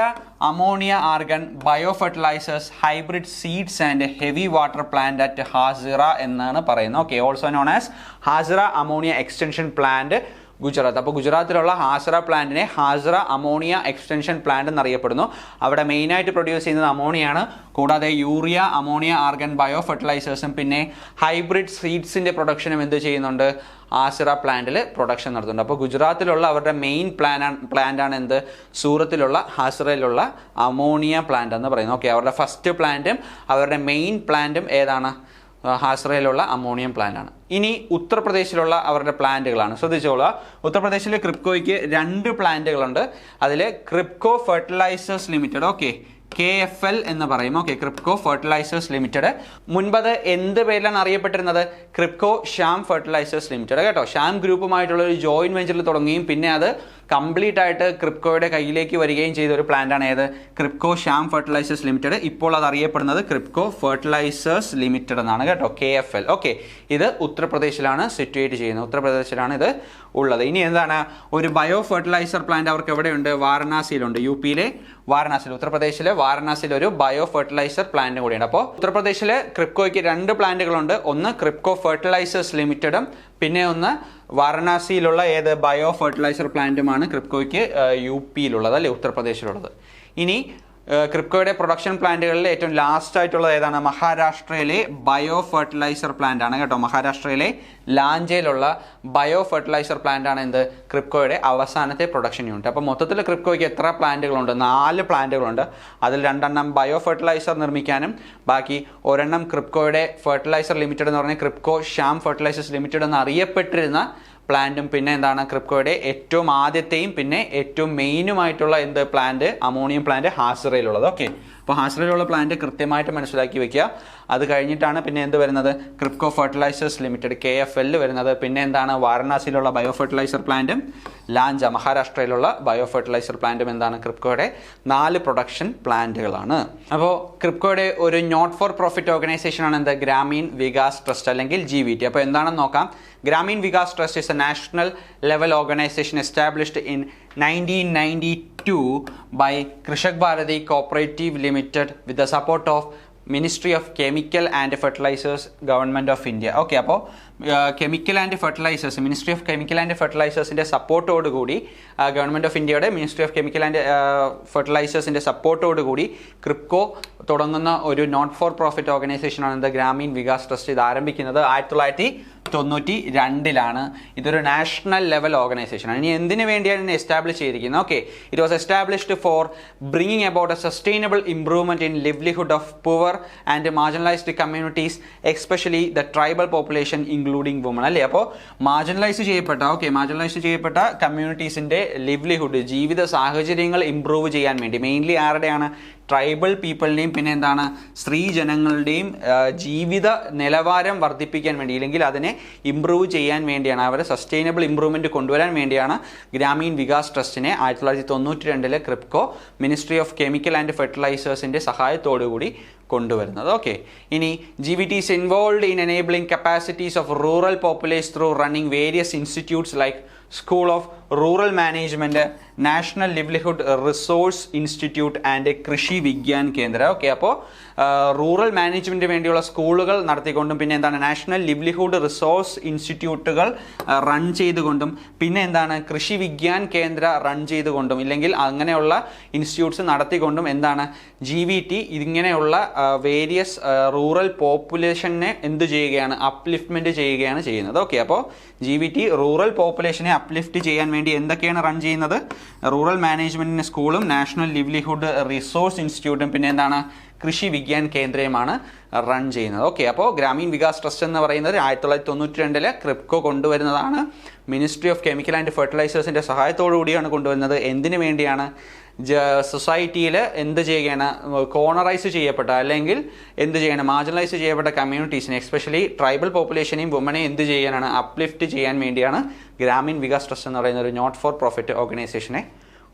ammonia, argon, bio fertilizers, hybrid seeds and heavy water plant at Hazira എന്നാണ് പറയുന്നത്. Okay, also known as Hazira ammonia extension plant, Gujarat. അപ്പോൾ ഗുജറാത്തിലുള്ള ഹാസ്ര പ്ലാന്റിനെ ഹാസ്ര അമോണിയ എക്സ്റ്റൻഷൻ പ്ലാന്റ് എന്നറിയപ്പെടുന്നു. അവിടെ മെയിനായിട്ട് പ്രൊഡ്യൂസ് ചെയ്യുന്നത് അമോണിയാണ്. കൂടാതെ യൂറിയ, അമോണിയ, ആർഗൻ, ബയോ ഫെർട്ടിലൈസേഴ്സും പിന്നെ ഹൈബ്രിഡ് സീഡ്സിൻ്റെ പ്രൊഡക്ഷനും എന്ത് ചെയ്യുന്നുണ്ട്? ആസിറ പ്ലാന്റിൽ പ്രൊഡക്ഷൻ നടത്തുന്നുണ്ട്. അപ്പോൾ ഗുജറാത്തിലുള്ള അവരുടെ മെയിൻ പ്ലാന്റാണ് എന്ത്? സൂറത്തിലുള്ള ഹാസിറയിലുള്ള അമോണിയ പ്ലാന്റ് എന്ന് പറയുന്നത്. ഓക്കെ, അവരുടെ ഫസ്റ്റ് പ്ലാന്റും അവരുടെ മെയിൻ പ്ലാന്റും ഏതാണ്? ഹാസ്രയിലുള്ള അമോണിയം പ്ലാന്റ് ആണ്. ഇനി ഉത്തർപ്രദേശിലുള്ള അവരുടെ പ്ലാന്റുകളാണ്. ശ്രദ്ധിച്ചോളുക, ഉത്തർപ്രദേശിലെ ക്രിപ്കോയ്ക്ക് 2 പ്ലാന്റുകളുണ്ട്. അതിൽ Kribhco fertilizers limited, okay, KFL എന്ന് പറയും. Okay, Kribhco fertilizers limited. മുൻപത് എന്ത് പേരിലാണ് അറിയപ്പെട്ടിരുന്നത്? Kribhco Shyam fertilizers limited. കേട്ടോ, ശ്യാം ഗ്രൂപ്പുമായിട്ടുള്ള ഒരു ജോയിന്റ് വെഞ്ചറിൽ തുടങ്ങുകയും പിന്നെ അത് കംപ്ലീറ്റ് ആയിട്ട് ക്രിപ്കോയുടെ കയ്യിലേക്ക് വരികയും ചെയ്ത ഒരു പ്ലാന്റാണ് ഏത്? KRIBHCO Shyam fertilizers limited. ഇപ്പോൾ അത് അറിയപ്പെടുന്നത് ക്രിപ്കോ ഫെർട്ടിലൈസേഴ്സ് ലിമിറ്റഡ് എന്നാണ്. കേട്ടോ, KFL. ഓക്കെ, ഇത് ഉത്തർപ്രദേശിലാണ് സിറ്റുവേറ്റ് ചെയ്യുന്നത്. ഉത്തർപ്രദേശിലാണ് ഇത് ഉള്ളത്. ഇനി എന്താണ്? ഒരു ബയോ ഫെർട്ടിലൈസർ പ്ലാന്റ് അവർക്ക് എവിടെയുണ്ട്? വാരണാസിയിലുണ്ട്. UP-യിലെ വാരണാസിയിൽ, ഉത്തർപ്രദേശിലെ വാരണാസിയിൽ ഒരു ബയോ ഫെർട്ടിലൈസർ പ്ലാന്റ് കൂടിയുണ്ട്. അപ്പോൾ ഉത്തർപ്രദേശിലെ ക്രിപ്കോയ്ക്ക് 2 പ്ലാന്റുകളുണ്ട്. ഒന്ന് ക്രിപ്കോ ഫെർട്ടിലൈസേഴ്സ് ലിമിറ്റഡും പിന്നെ ഒന്ന് വാരണാസിയിലുള്ള ഏത് ബയോ ഫെർട്ടിലൈസർ പ്ലാന്റുമാണ് ക്രിപ്കോയ്ക്ക് UP-യിലുള്ളത്, അല്ലെ, ഉത്തർപ്രദേശിലുള്ളത്. ഇനി ക്രിപ്കോയുടെ പ്രൊഡക്ഷൻ പ്ലാന്റുകളിൽ ഏറ്റവും ലാസ്റ്റ് ആയിട്ടുള്ളത് ഏതാണ്? മഹാരാഷ്ട്രയിലെ ബയോ ഫെർട്ടിലൈസർ പ്ലാന്റ് ആണ്. കേട്ടോ, മഹാരാഷ്ട്രയിലെ ലാഞ്ചയിലുള്ള ബയോ ഫെർട്ടിലൈസർ പ്ലാന്റ് ആണ് എന്ത്? ക്രിപ്കോയുടെ അവസാനത്തെ പ്രൊഡക്ഷൻ യൂണിറ്റ്. അപ്പോൾ മൊത്തത്തിൽ ക്രിപ്കോയ്ക്ക് എത്ര പ്ലാന്റുകളുണ്ട്? 4 പ്ലാന്റുകളുണ്ട്. അതിൽ 2 ബയോ ഫെർട്ടിലൈസർ നിർമ്മിക്കാനും ബാക്കി 1 ക്രിപ്കോയുടെ ഫെർട്ടിലൈസർ ലിമിറ്റഡ് എന്ന് പറഞ്ഞാൽ ക്രിപ്കോ ശ്യാം ഫെർട്ടിലൈസേഴ്സ് ലിമിറ്റഡ് എന്ന് അറിയപ്പെട്ടിരുന്ന പ്ലാന്റും പിന്നെ എന്താണ്? ക്രിപ്കോയുടെ ഏറ്റവും ആദ്യത്തെയും പിന്നെ ഏറ്റവും മെയിനുമായിട്ടുള്ള എന്ത് പ്ലാന്റ്? അമോണിയം പ്ലാന്റ് ഹാസിറയിലുള്ളത്. ഓക്കെ, അപ്പോൾ ഹാസിറയിലുള്ള പ്ലാന്റ് കൃത്യമായിട്ട് മനസ്സിലാക്കി വെക്കുക. അത് കഴിഞ്ഞിട്ടാണ് പിന്നെ എന്ത് വരുന്നത്? ക്രിപ്കോ ഫെർട്ടിലൈസേഴ്സ് ലിമിറ്റഡ്, KFL വരുന്നത്. പിന്നെ എന്താണ്? വാരണാസിയിലുള്ള ബയോ ഫെർട്ടിലൈസർ പ്ലാന്റും ലാഞ്ച മഹാരാഷ്ട്രയിലുള്ള ബയോ ഫെർട്ടിലൈസർ പ്ലാന്റും എന്താണ്? ക്രിപ്കോയുടെ 4 പ്രൊഡക്ഷൻ പ്ലാന്റുകളാണ്. അപ്പോൾ ക്രിപ്കോയുടെ ഒരു നോട്ട് ഫോർ പ്രോഫിറ്റ് ഓർഗനൈസേഷൻ ആണ് എന്ത്? ഗ്രാമീൺ വികാസ് ട്രസ്റ്റ് അല്ലെങ്കിൽ GVT. അപ്പോൾ എന്താണെന്ന് നോക്കാം. Grameen Vikas trust is a national level organization established in 1992 by Krishak Bharati Cooperative Limited with the support of Ministry of Chemical and Fertilizers, Government of India. Okay, അപ്പോൾ chemical and fertilizers, ministry of chemical and ഫെർട്ടിലൈസേഴ്സിൻ്റെ സപ്പോർട്ടോടുകൂടി, government of ഇന്ത്യയുടെ ministry of chemical and ഫെർട്ടിലൈസേഴ്സിൻ്റെ സപ്പോർട്ടോടുകൂടി ക്രിപ്കോ തുടങ്ങുന്ന ഒരു not for profit ഓർഗനൈസേഷനാണ് എന്ത്? ഗ്രാമീൺ വികാസ് ട്രസ്റ്റ്. ഇത് ആരംഭിക്കുന്നത് 1992 ഇതൊരു നാഷണൽ ലെവൽ ഓർഗനൈസേഷനാണ്. ഇനി എന്തിനു വേണ്ടിയാണ് എസ്റ്റാബ്ലിഷ് ചെയ്തിരിക്കുന്നത്? Okay, it was established for bringing about A sustainable improvement in livelihood of poor and marginalised communities, especially the tribal population including woman. അല്ലേ, അപ്പോൾ മാർജിനലൈസ് ചെയ്യപ്പെട്ട കമ്മ്യൂണിറ്റീസിന്റെ ലിവ്ലിഹുഡ്, ജീവിത സാഹചര്യങ്ങൾ ഇംപ്രൂവ് ചെയ്യാൻ വേണ്ടി, മെയിൻലി ആരുടെയാണ്? ട്രൈബൽ പീപ്പിളിൻ്റെയും പിന്നെ എന്താണ്? സ്ത്രീ ജനങ്ങളുടെയും ജീവിത നിലവാരം വർദ്ധിപ്പിക്കാൻ വേണ്ടി, ഇല്ലെങ്കിൽ അതിനെ ഇംപ്രൂവ് ചെയ്യാൻ വേണ്ടിയാണ്, അവരെ സസ്റ്റൈനബിൾ ഇംപ്രൂവ്മെൻറ്റ് കൊണ്ടുവരാൻ വേണ്ടിയാണ് ഗ്രാമീൺ വികാസ് ട്രസ്റ്റിനെ 1992 Kribhco ministry of chemical and ഫെർട്ടിലൈസേഴ്സിൻ്റെ സഹായത്തോടുകൂടി കൊണ്ടുവരുന്നത്. ഓക്കെ, ഇനി GVT is involved in enabling capacities of rural populace through running various institutes like School of Rural Management, National Livelihood Resource Institute and കൃഷി വിജ്ഞാൻ കേന്ദ്ര. ഓക്കെ, അപ്പോൾ റൂറൽ മാനേജ്മെൻറ്റിന് വേണ്ടിയുള്ള സ്കൂളുകൾ നടത്തിക്കൊണ്ടും പിന്നെ എന്താണ്? നാഷണൽ ലിവ്ലിഹുഡ് റിസോഴ്സ് ഇൻസ്റ്റിറ്റ്യൂട്ടുകൾ റൺ ചെയ്തുകൊണ്ടും പിന്നെ എന്താണ്? കൃഷി വിജ്ഞാൻ കേന്ദ്ര റൺ ചെയ്തുകൊണ്ടും, ഇല്ലെങ്കിൽ അങ്ങനെയുള്ള ഇൻസ്റ്റിറ്റ്യൂട്ട്സ് നടത്തിക്കൊണ്ടും എന്താണ്? GVT ഇങ്ങനെയുള്ള വേരിയസ് റൂറൽ പോപ്പുലേഷനെ എന്ത് ചെയ്യുകയാണ്? അപ്ലിഫ്റ്റ്മെൻറ്റ് ചെയ്യുകയാണ് ചെയ്യുന്നത്. ഓക്കെ, അപ്പോൾ GVT റൂറൽ പോപ്പുലേഷനെ അപ്ലിഫ്റ്റ് ചെയ്യാൻ വേണ്ടി എന്തൊക്കെയാണ് റൺ ചെയ്യുന്നത്? റൂറൽ മാനേജ്മെൻറ്റിന് സ്കൂളും നാഷണൽ ലിവ്ലിഹുഡ് റിസോഴ്സ് ഇൻസ്റ്റിറ്റ്യൂട്ടും പിന്നെ എന്താണ്? കൃഷി വിജ്ഞാൻ കേന്ദ്രയുമാണ് റൺ ചെയ്യുന്നത്. ഓക്കെ, അപ്പോൾ ഗ്രാമീൺ വികാസ് ട്രസ്റ്റ് എന്ന് പറയുന്നത് 1992 KRIBHCO കൊണ്ടുവരുന്നതാണ്. Ministry of chemical and ഫെർട്ടിലൈസേഴ്സിൻ്റെ സഹായത്തോടു കൂടിയാണ് കൊണ്ടുവരുന്നത്. എന്തിനു വേണ്ടിയാണ്? സൊസൈറ്റിയിൽ എന്ത് ചെയ്യുകയാണ്? കോണറൈസ് ചെയ്യപ്പെട്ട അല്ലെങ്കിൽ എന്ത് ചെയ്യണം? മാർജിനലൈസ് ചെയ്യപ്പെട്ട കമ്മ്യൂണിറ്റീസിനെ, എസ്പെഷ്യലി ട്രൈബൽ പോപ്പുലേഷനെയും വുമനെയും എന്ത് ചെയ്യാനാണ്? അപ്ലിഫ്റ്റ് ചെയ്യാൻ വേണ്ടിയാണ് ഗ്രാമീൺ വികാസ് ട്രസ്റ്റ് എന്ന് പറയുന്ന ഒരു നോട്ട് ഫോർ പ്രോഫിറ്റ് ഓർഗനൈസേഷനെ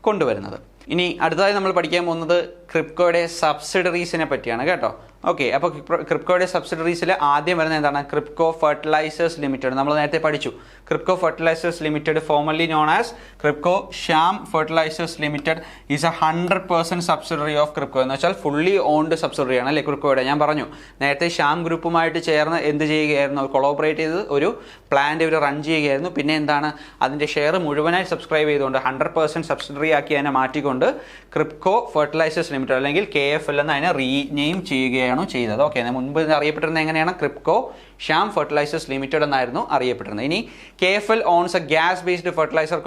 കൊണ്ടുവരുന്നത്. ഇനി അടുത്തതായി നമ്മൾ പഠിക്കാൻ പോകുന്നത് ക്രിപ്കോയുടെ സബ്സിഡറീസിനെ പറ്റിയാണ്. കേട്ടോ, ഓക്കെ, അപ്പോൾ ക്രിപ്കോയുടെ സബ്സിഡറീസിൽ ആദ്യം വരുന്നത് എന്താണ്? Kribhco fertilizers limited. നമ്മൾ നേരത്തെ പഠിച്ചു. Kribhco fertilizers limited, formerly known as Kribhco Shyam fertilizers limited, is a 100% subsidiary of Kribhco. എന്ന് വെച്ചാൽ ഫുള്ളി ഓൺഡ് സബ്സിഡറിയാണ് അല്ലേ ക്രിപ്കോയുടെ. ഞാൻ പറഞ്ഞു നേരത്തെ ശ്യാം ഗ്രൂപ്പുമായിട്ട് ചേർന്ന് എന്ത് ചെയ്യുകയായിരുന്നു? കൊളോബറേറ്റ് ചെയ്ത് ഒരു പ്ലാന്റ് ഇവർ റൺ ചെയ്യുകയായിരുന്നു. പിന്നെ എന്താണ്? അതിൻ്റെ ഷെയർ മുഴുവനായി സബ്സ്ക്രൈബ് ചെയ്തുകൊണ്ട് 100% സബ്സിഡറി ആക്കി അതിനെ മാറ്റിക്കൊണ്ട് ക്രിപ്കോ ഫെർട്ടിലൈസേഴ്സ് ലിമിറ്റഡ് അല്ലെങ്കിൽ KFL എന്ന് അതിനെ റീനെയിം ചെയ്യുകയാണ് ചെയ്തത്. ഓക്കെ, മുൻപ് അറിയപ്പെട്ടിരുന്നത് എങ്ങനെയാണ്? ക്രിപ്കോ ശ്യാം ഫെർട്ടിലൈസേഴ്സ് ലിമിറ്റഡ് എന്നായിരുന്നു അറിയപ്പെട്ടിരുന്നത്. ഇനി KFL owns a gas based fertilizer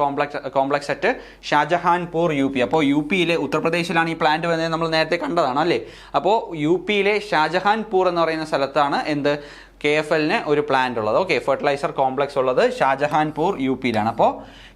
complex at Shahjahanpur UP. അപ്പോൾ UPയിലെ, ഉത്തർപ്രദേശിലാണ് ഈ പ്ലാന്റ് വന്നത്, നമ്മൾ നേരത്തെ കണ്ടതാണ് അല്ലേ. അപ്പോൾ UPയിലെ ഷാജഹാൻപൂർ എന്ന് പറയുന്ന സ്ഥലത്താണ് എന്ത്? KFLന് ഒരു പ്ലാന്റ് ഉള്ളത്. ഓക്കെ, ഫെർട്ടിലൈസർ കോംപ്ലക്സ് ഉള്ളത് ഷാജഹാൻപൂർ UPയിലാണ്. അപ്പോൾ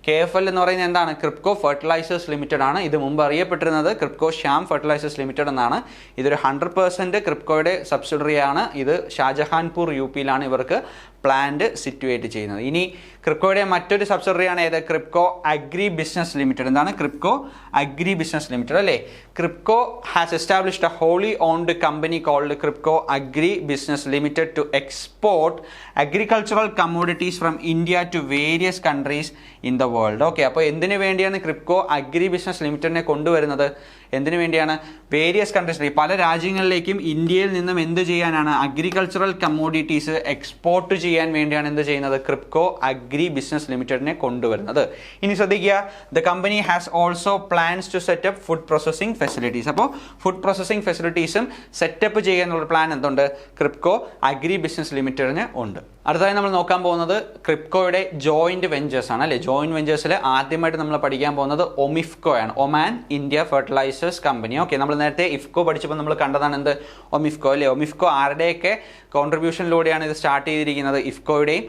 KFL എന്ന് പറയുന്നത് എന്താണ്? ക്രിപ്കോ ഫെർട്ടിലൈസേഴ്സ് ലിമിറ്റഡ് ആണ്. ഇത് മുമ്പ് അറിയപ്പെട്ടിരുന്നത് ക്രിപ്കോ ശ്യാം ഫെർട്ടിലൈസേഴ്സ് ലിമിറ്റഡ് എന്നാണ്. ഇതൊരു 100% ക്രിപ്കോയുടെ സബ്സിഡറിയാണ്. ഇത് ഷാജഹാൻപൂർ UPയിലാണ് ഇവർക്ക് പ്ലാന്റ് സിറ്റുവേറ്റ് ചെയ്യുന്നത്. ഇനി ക്രിപ്കോയുടെ മറ്റൊരു സബ്സിഡറിയാണ് ഏത്? Kribhco agri business limited. എന്താണ്? ക്രിപ്കോ അഗ്രി ബിസിനസ് ലിമിറ്റഡ് അല്ലേ. Kribhco has established a wholly owned company called Kribhco agri business limited to export agricultural commodities from India to various countries in the world. Okay, അപ്പോൾ എന്തിനു വേണ്ടിയാണ് ക്രിപ്കോ അഗ്രി ബിസിനസ് ലിമിറ്റഡിനെ കൊണ്ടുവരുന്നത്? എന്തിനു വേണ്ടിയാണ്? Various കൺട്രീസിലേക്ക്, പല രാജ്യങ്ങളിലേക്കും ഇന്ത്യയിൽ നിന്നും എന്ത് ചെയ്യാനാണ്? അഗ്രികൾച്ചറൽ കമ്മോഡിറ്റീസ് എക്സ്പോർട്ട് ചെയ്യാൻ വേണ്ടിയാണ് എന്ത് ചെയ്യുന്നത്? ക്രിപ്കോ അഗ്രി ബിസിനസ് ലിമിറ്റഡിനെ കൊണ്ടുവരുന്നത്. ഇനി ശ്രദ്ധിക്കുക, the company has also plans to set up food processing facilities. അപ്പോൾ ഫുഡ് പ്രോസസ്സിംഗ് ഫെസിലിറ്റീസും സെറ്റപ്പ് ചെയ്യാനുള്ള പ്ലാൻ എന്തുണ്ട്? ക്രിപ്കോ അഗ്രി ബിസിനസ് ലിമിറ്റഡിന് ഉണ്ട്. അടുത്തതായി നമ്മൾ നോക്കാൻ പോകുന്നത് ക്രിപ്കോയുടെ ജോയിന്റ് വെഞ്ചേഴ്സ് ആണ് അല്ലേ. ജോയിന്റ് വെഞ്ചേഴ്സിൽ ആദ്യമായിട്ട് നമ്മൾ പഠിക്കാൻ പോകുന്നത് ഒമിഫ്കോ ആണ്, Oman India fertilizers company. Okay, നമ്മൾ നേരത്തെ ഇഫ്കോ പഠിച്ചപ്പോൾ നമ്മൾ കണ്ടതാണ് എന്ത്? ഒമിഫ്കോ അല്ലേ. ഒമിഫ്കോ ആരുടെയൊക്കെ കോൺട്രിബ്യൂഷനിലൂടെയാണ് ഇത് സ്റ്റാർട്ട് ചെയ്തിരിക്കുന്നത്? ഇഫ്കോയുടെയും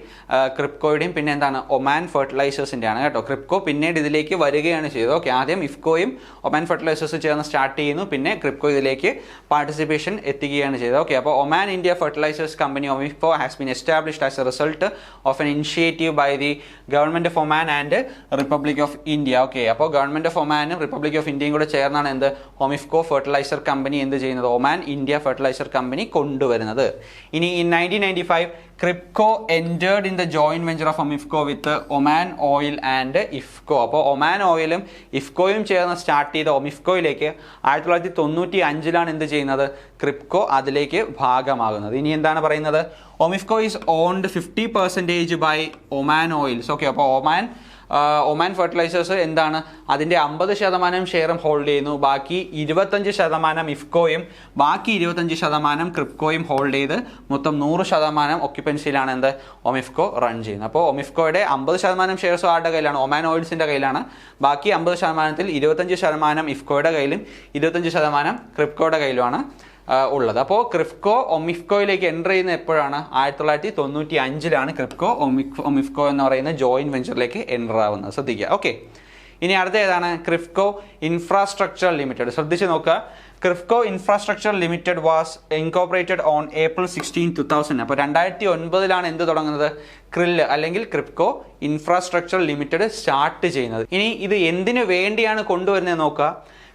ക്രിപ്കോയുടെയും പിന്നെ എന്താണ്? ഒമാൻ ഫെർട്ടിലൈസേഴ്സിൻ്റെ ആണ് കേട്ടോ. ക്രിപ്കോ പിന്നീട് ഇതിലേക്ക് വരികയാണ് ചെയ്തത്. ഓക്കെ, ആദ്യം ഇഫ്കോയും ഒമാൻ ഫെർട്ടിലൈസേഴ്സ് ചേർന്ന് സ്റ്റാർട്ട് ചെയ്യുന്നു, പിന്നെ ക്രിപ്കോ ഇതിലേക്ക് പാർട്ടിസിപ്പേഷൻ എത്തുകയാണ് ചെയ്തത്. ഓക്കെ, അപ്പോൾ Oman India fertilizers company OMIFCO has been established as a result of an initiative by the Government of Oman and Republic of India. Okay, അപ്പോൾ ഗവൺമെന്റ് ഓഫ് ഒമാനും റിപ്പബ്ലിക് ഓഫ് ഇന്ത്യയും കൂടെ ചേർന്നാണ് എന്ത്? ഒമിഫ്കോ ഫെർട്ടിലൈസർ കമ്പനി എന്ത് ചെയ്യുന്നത്? ഒമാൻ ഇന്ത്യ ഫെർട്ടിലൈസർ കമ്പനി കൊണ്ടുവരുന്നത്. ഇനി in 1995 Kribhco entered in the joint venture of OMIFCO with Oman oil and IFFCO. അപ്പോൾ ഒമാൻ ഓയിലും ഇഫ്കോയും ചേർന്ന് സ്റ്റാർട്ട് ചെയ്ത ഒമിഫ്കോയിലേക്ക് 1995 എന്ത് ചെയ്യുന്നത്? ക്രിപ്കോ അതിലേക്ക് ഭാഗമാകുന്നത്. ഇനി എന്താണ് പറയുന്നത്? OMIFCO is owned 50% by Oman oils. Okay, അപ്പോൾ ഒമാൻ ഫെർട്ടിലൈസേഴ്സ് എന്താണ്? അതിൻ്റെ 50% ഷെയറും ഹോൾഡ് ചെയ്യുന്നു. ബാക്കി 25% ഇഫ്കോയും ബാക്കി 25% ക്രിപ്കോയും ഹോൾഡ് ചെയ്ത് മൊത്തം 100% ഒക്യുപ്പൻസിയിലാണ് എന്ത്? ഒമിഫ്കോ റൺ ചെയ്യുന്നത്. അപ്പോൾ ഒമിഫ്കോയുടെ 50% ഷെയർസ് ആരുടെ കയ്യിലാണ്? ഒമാൻ ഓയിൽസിൻ്റെ കയ്യിലാണ്. ബാക്കി 50%ൽ 25% ഇഫ്കോയുടെ കയ്യിലും 25% ക്രിപ്കോയുടെ കയ്യിലുമാണ് ഉള്ളത്. അപ്പോൾ ക്രിപ്കോ ഒമിഫ്കോയിലേക്ക് എൻ്റർ ചെയ്യുന്ന എപ്പോഴാണ്? 1995 ക്രിപ്കോ ഒമിഫ്കോ എന്ന് പറയുന്ന ജോയിന്റ് വെഞ്ചറിലേക്ക് എൻ്റർ ആവുന്നത്. ശ്രദ്ധിക്കുക. ഓക്കെ, ഇനി അടുത്ത ഏതാണ്? Kribhco infrastructure limited. ശ്രദ്ധിച്ച് നോക്കുക. Kribhco infrastructure limited was incorporated on April 16, 2000. അപ്പോൾ 2009 എന്ത് തുടങ്ങുന്നത്? ക്രില്ല് അല്ലെങ്കിൽ ക്രിപ്കോ ഇൻഫ്രാസ്ട്രക്ചർ ലിമിറ്റഡ് സ്റ്റാർട്ട് ചെയ്യുന്നത്. ഇനി ഇത് എന്തിനു വേണ്ടിയാണ് കൊണ്ടുവരുന്നത് നോക്കുക.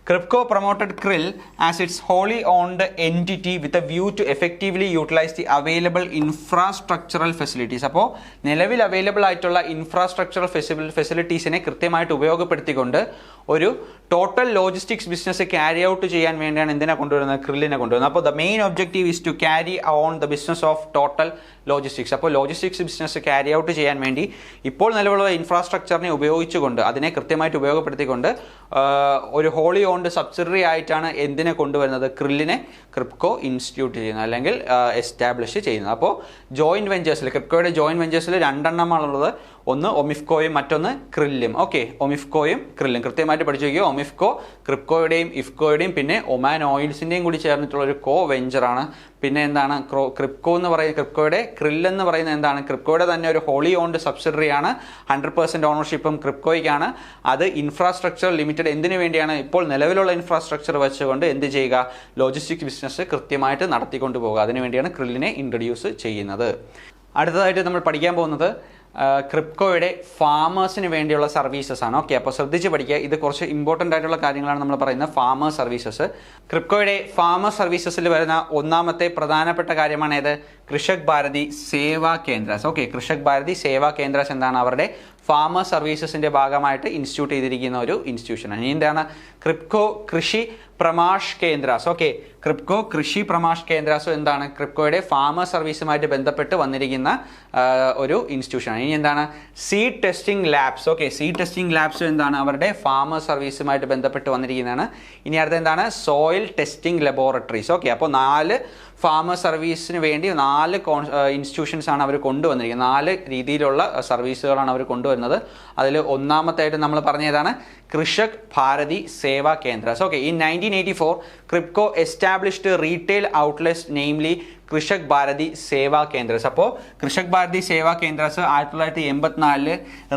Kripco promoted Krill as its wholly owned entity with a view to effectively utilize the available infrastructural facilities. അപ്പോൾ നിലവിൽ അവൈലബിൾ ആയിട്ടുള്ള ഇൻഫ്രാസ്ട്രക്ചറൽ ഫെസിലിറ്റീസിനെ കൃത്യമായിട്ട് ഉപയോഗപ്പെടുത്തിക്കൊണ്ട് ഒരു total logistics business carry out ചെയ്യാൻ വേണ്ടിയാണ് എന്തിനാണ് കൊണ്ടുവരുന്നത്? ക്രില്ലിനെ കൊണ്ടുവരുന്നത്. അപ്പോൾ the main objective is to carry on the business of total logistics. അപ്പോൾ ലോജിസ്റ്റിക്സ് ബിസിനസ് ക്യാരി ഔട്ട് ചെയ്യാൻ വേണ്ടി ഇപ്പോൾ നിലവിലുള്ള ഇൻഫ്രാസ്ട്രക്ചറിനെ ഉപയോഗിച്ചുകൊണ്ട് അതിനെ കൃത്യമായിട്ട് ഉപയോഗപ്പെടുത്തിക്കൊണ്ട് ഒരു ഹോളി ഓൺഡ് സബ്സിഡറി ആയിട്ടാണ് എന്തിനെ കൊണ്ടുവരുന്നത്? ക്രില്ലിനെ ക്രിപ്കോ ഇൻസ്റ്റിറ്റ്യൂട്ട് ചെയ്യുന്നത് അല്ലെങ്കിൽ എസ്റ്റാബ്ലിഷ് ചെയ്യുന്നത്. അപ്പോൾ ജോയിന്റ് വെഞ്ചേഴ്സിൽ ക്രിപ്കോയുടെ ജോയിന്റ് വെഞ്ചേഴ്സിൽ 2 എണ്ണമാണുള്ളത്. ഒന്ന് ഒമിഫ്കോയും മറ്റൊന്ന് ക്രില്ലും. ഓക്കെ, ഒമിഫ്കോയും ക്രില്ലും കൃത്യമായിട്ട് പഠിച്ചു വയ്ക്കുക. ഒമിഫ്കോ ക്രിപ്കോയുടെയും ഇഫ്കോയുടെയും പിന്നെ ഒമാൻ ഓയിൽസിൻ്റെയും കൂടി ചേർന്നിട്ടുള്ള ഒരു കോ വെഞ്ചറാണ്. പിന്നെ എന്താണ് ക്രിപ്കോ എന്ന് പറയുന്നത്? ക്രിപ്കോയുടെ ക്രില്ല് എന്ന് പറയുന്നത് എന്താണ്? ക്രിപ്കോയുടെ തന്നെ ഒരു ഹോളി ഓൺഡ് സബ്സിഡറിയാണ്. 100% ഓണർഷിപ്പും ക്രിപ്കോയ്ക്കാണ്. അത് ഇൻഫ്രാസ്ട്രക്ചർ ലിമിറ്റഡ് എന്തിനു വേണ്ടിയാണ്? ഇപ്പോൾ നിലവിലുള്ള ഇൻഫ്രാസ്ട്രക്ചർ വെച്ചുകൊണ്ട് എന്ത് ചെയ്യുക? ലോജിസ്റ്റിക്സ് ബിസിനസ് കൃത്യമായിട്ട് നടത്തിക്കൊണ്ട് പോകുക. അതിനുവേണ്ടിയാണ് ക്രില്ലിനെ ഇൻട്രൊഡ്യൂസ് ചെയ്യുന്നത്. അടുത്തതായിട്ട് നമ്മൾ പഠിക്കാൻ പോകുന്നത് ക്രിപ്കോയുടെ ഫാമേഴ്സിന് വേണ്ടിയുള്ള സർവീസസ് ആണ്. ഓക്കെ, അപ്പോൾ ശ്രദ്ധിച്ച് പഠിക്കുക. ഇത് കുറച്ച് ഇമ്പോർട്ടൻ്റ് ആയിട്ടുള്ള കാര്യങ്ങളാണ് നമ്മൾ പറയുന്നത്. ഫാമർ സർവീസസ്, ക്രിപ്കോയുടെ ഫാമർ സർവീസസിൽ വരുന്ന ഒന്നാമത്തെ പ്രധാനപ്പെട്ട കാര്യമാണ് ഏത്? കൃഷക് ഭാരതി സേവാ കേന്ദ്രാസ്. ഓക്കെ, കൃഷക് ഭാരതി സേവാ കേന്ദ്രാസ് എന്താണ്? അവരുടെ ഫാമർ സർവീസസിൻ്റെ ഭാഗമായിട്ട് ഇൻസ്റ്റിറ്റ്യൂട്ട് ചെയ്തിരിക്കുന്ന ഒരു ഇൻസ്റ്റിറ്റ്യൂഷനാണ്. ഇനി എന്താണ്? ക്രിപ്കോ കൃഷി പ്രമാഷ് കേന്ദ്രാസ്. ഓക്കെ, ക്രിപ്കോ കൃഷി പ്രമാഷ് കേന്ദ്രാസ് എന്താണ്? ക്രിപ്കോയുടെ ഫാമർ സർവീസുമായിട്ട് ബന്ധപ്പെട്ട് വന്നിരിക്കുന്ന ഒരു ഇൻസ്റ്റിറ്റ്യൂഷനാണ്. ഇനി എന്താണ്? Seed testing labs. Okay, seed testing labs എന്താണ്? അവരുടെ ഫാമർ സർവീസുമായിട്ട് ബന്ധപ്പെട്ട് വന്നിരിക്കുന്നതാണ്. ഇനി അടുത്ത എന്താണ്? Soil testing laboratories. ഓക്കെ, അപ്പോൾ 4 ഫാമർ സർവീസിന് വേണ്ടി 4 ഇൻസ്റ്റിറ്റ്യൂഷൻസ് ആണ് അവർ കൊണ്ടുവന്നിരിക്കുന്നത്. 4 രീതിയിലുള്ള സർവീസുകളാണ് അവർ കൊണ്ടുവരുന്നത്. അതിൽ ഒന്നാമത്തായിട്ട് നമ്മൾ പറഞ്ഞതാണ് Krishak Bharati Seva Kendras. Okay, in 1984 Kribhco established retail outlets namely Krishak Bharati Seva Kendras. അപ്പോൾ കൃഷക് ഭാരതി സേവാ കേന്ദ്രാസ് 1984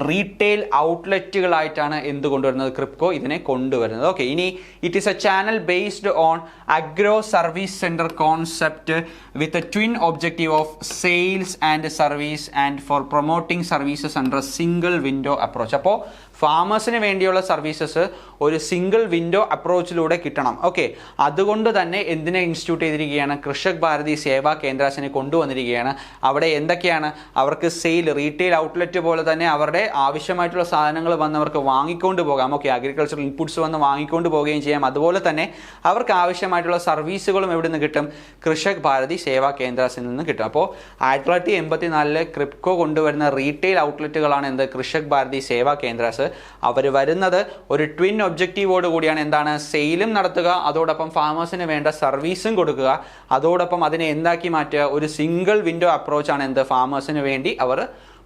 റീറ്റെയിൽ ഔട്ട്ലെറ്റുകളായിട്ടാണ് എന്ത് കൊണ്ടുവരുന്നത്? ക്രിപ്കോ ഇതിനെ കൊണ്ടുവരുന്നത്. ഓക്കെ, ഇനി it is a channel based on agro service centre concept with a twin objective of sales and service and for promoting services under single window approach. അപ്പോൾ ഫാമേഴ്സിന് വേണ്ടിയുള്ള സർവീസസ് ഒരു സിംഗിൾ വിൻഡോ അപ്രോച്ചിലൂടെ കിട്ടണം. ഓക്കെ, അതുകൊണ്ട് തന്നെ എന്തിനെ institute ചെയ്തിരിക്കുകയാണ്? കൃഷക് ഭാരതി സേവാ കേന്ദ്രാസിനെ കൊണ്ടുവന്നിരിക്കുകയാണ്. അവിടെ എന്തൊക്കെയാണ്? അവർക്ക് സെയിൽ, റീറ്റെയിൽ ഔട്ട്ലെറ്റ് പോലെ തന്നെ അവരുടെ ആവശ്യമായിട്ടുള്ള സാധനങ്ങൾ വന്നവർക്ക് വാങ്ങിക്കൊണ്ട് പോകാം. ഓക്കെ, അഗ്രികൾച്ചറൽ ഇൻപുട്സ് വന്ന് വാങ്ങിക്കൊണ്ട് പോവുകയും ചെയ്യാം. അതുപോലെ തന്നെ അവർക്ക് ആവശ്യമായിട്ടുള്ള സർവീസുകളും എവിടെ നിന്ന് കിട്ടും? കൃഷക് ഭാരതി സേവാ കേന്ദ്രാസിൽ നിന്ന് കിട്ടും. അപ്പോൾ 1984 ക്രിപ്കോ കൊണ്ടുവരുന്ന റീറ്റെയിൽ ഔട്ട്ലെറ്റുകളാണ് എന്ത്? കൃഷക് ഭാരതി സേവാ കേന്ദ്രാസ്. അവർ വരുന്നത് ഒരു ട്വിൻ ഒബ്ജക്റ്റീവോട് കൂടിയാണ്. എന്താണ്? സെയിലും നടത്തുക, അതോടൊപ്പം ഫാമേഴ്സിന് വേണ്ട സർവീസും കൊടുക്കുക, അതോടൊപ്പം അതിനെ എന്താക്കി മാറ്റുക? ഒരു സിംഗിൾ വിൻഡോ അപ്രോച്ചാണ് എന്ത്? ഫാമേഴ്സിന് വേണ്ടി അവർ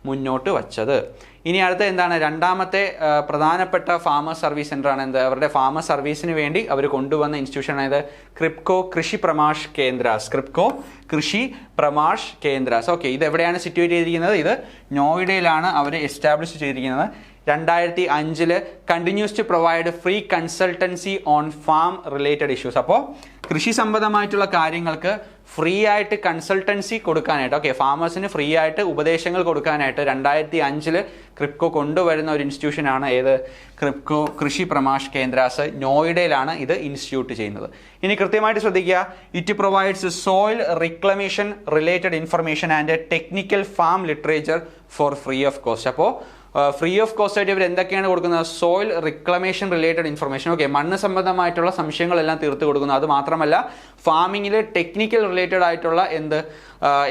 മുന്നോട്ട് വച്ചത്. ഇനി അടുത്ത എന്താണ്? രണ്ടാമത്തെ പ്രധാനപ്പെട്ട ഫാമർ സർവീസ് സെൻ്ററാണ് എന്ത്? അവരുടെ ഫാമർ സർവീസിന് വേണ്ടി അവർ കൊണ്ടുവന്ന ഇൻസ്റ്റിറ്റ്യൂഷൻ ആയത് ക്രിപ്കോ കൃഷി പ്രമാഷ് കേന്ദ്രാസ്. ക്രിപ്കോ കൃഷി പ്രമാഷ് കേന്ദ്രാസ്. ഓക്കെ, ഇത് എവിടെയാണ് സിറ്റുവേറ്റ് ചെയ്തിരിക്കുന്നത്? ഇത് നോയിഡയിലാണ് അവർ എസ്റ്റാബ്ലിഷ് ചെയ്തിരിക്കുന്നത്. 2005 continues to provide free consultancy on farm related issues. അപ്പോൾ കൃഷി സംബന്ധമായിട്ടുള്ള കാര്യങ്ങൾക്ക് ഫ്രീ ആയിട്ട് കൺസൾട്ടൻസി കൊടുക്കാനായിട്ട്, ഓക്കെ, ഫാമേഴ്സിന് ഫ്രീ ആയിട്ട് ഉപദേശങ്ങൾ കൊടുക്കാനായിട്ട് 2005 ക്രിപ്കോ കൊണ്ടുവരുന്ന ഒരു ഇൻസ്റ്റിറ്റ്യൂഷനാണ് ഏത്? ക്രിപ്കോ കൃഷി പ്രമാഷ് കേന്ദ്രാസ്. നോയിഡയിലാണ് ഇത് ഇൻസ്റ്റിറ്റ്യൂട്ട് ചെയ്യുന്നത്. ഇനി കൃത്യമായിട്ട് ശ്രദ്ധിക്കുക. It provides soil reclamation related information and technical farm literature four free of cost. അപ്പോൾ ഫ്രീ ഓഫ് കോസ്റ്റ് ആയിട്ട് ഇവർ എന്തൊക്കെയാണ് കൊടുക്കുന്നത്? Soil reclamation related information. Okay, മണ്ണ് സംബന്ധമായിട്ടുള്ള സംശയങ്ങളെല്ലാം തീർത്ത് കൊടുക്കുന്നു. അത് മാത്രമല്ല ഫാമിങ്ങിൽ ടെക്നിക്കൽ റിലേറ്റഡ് ആയിട്ടുള്ള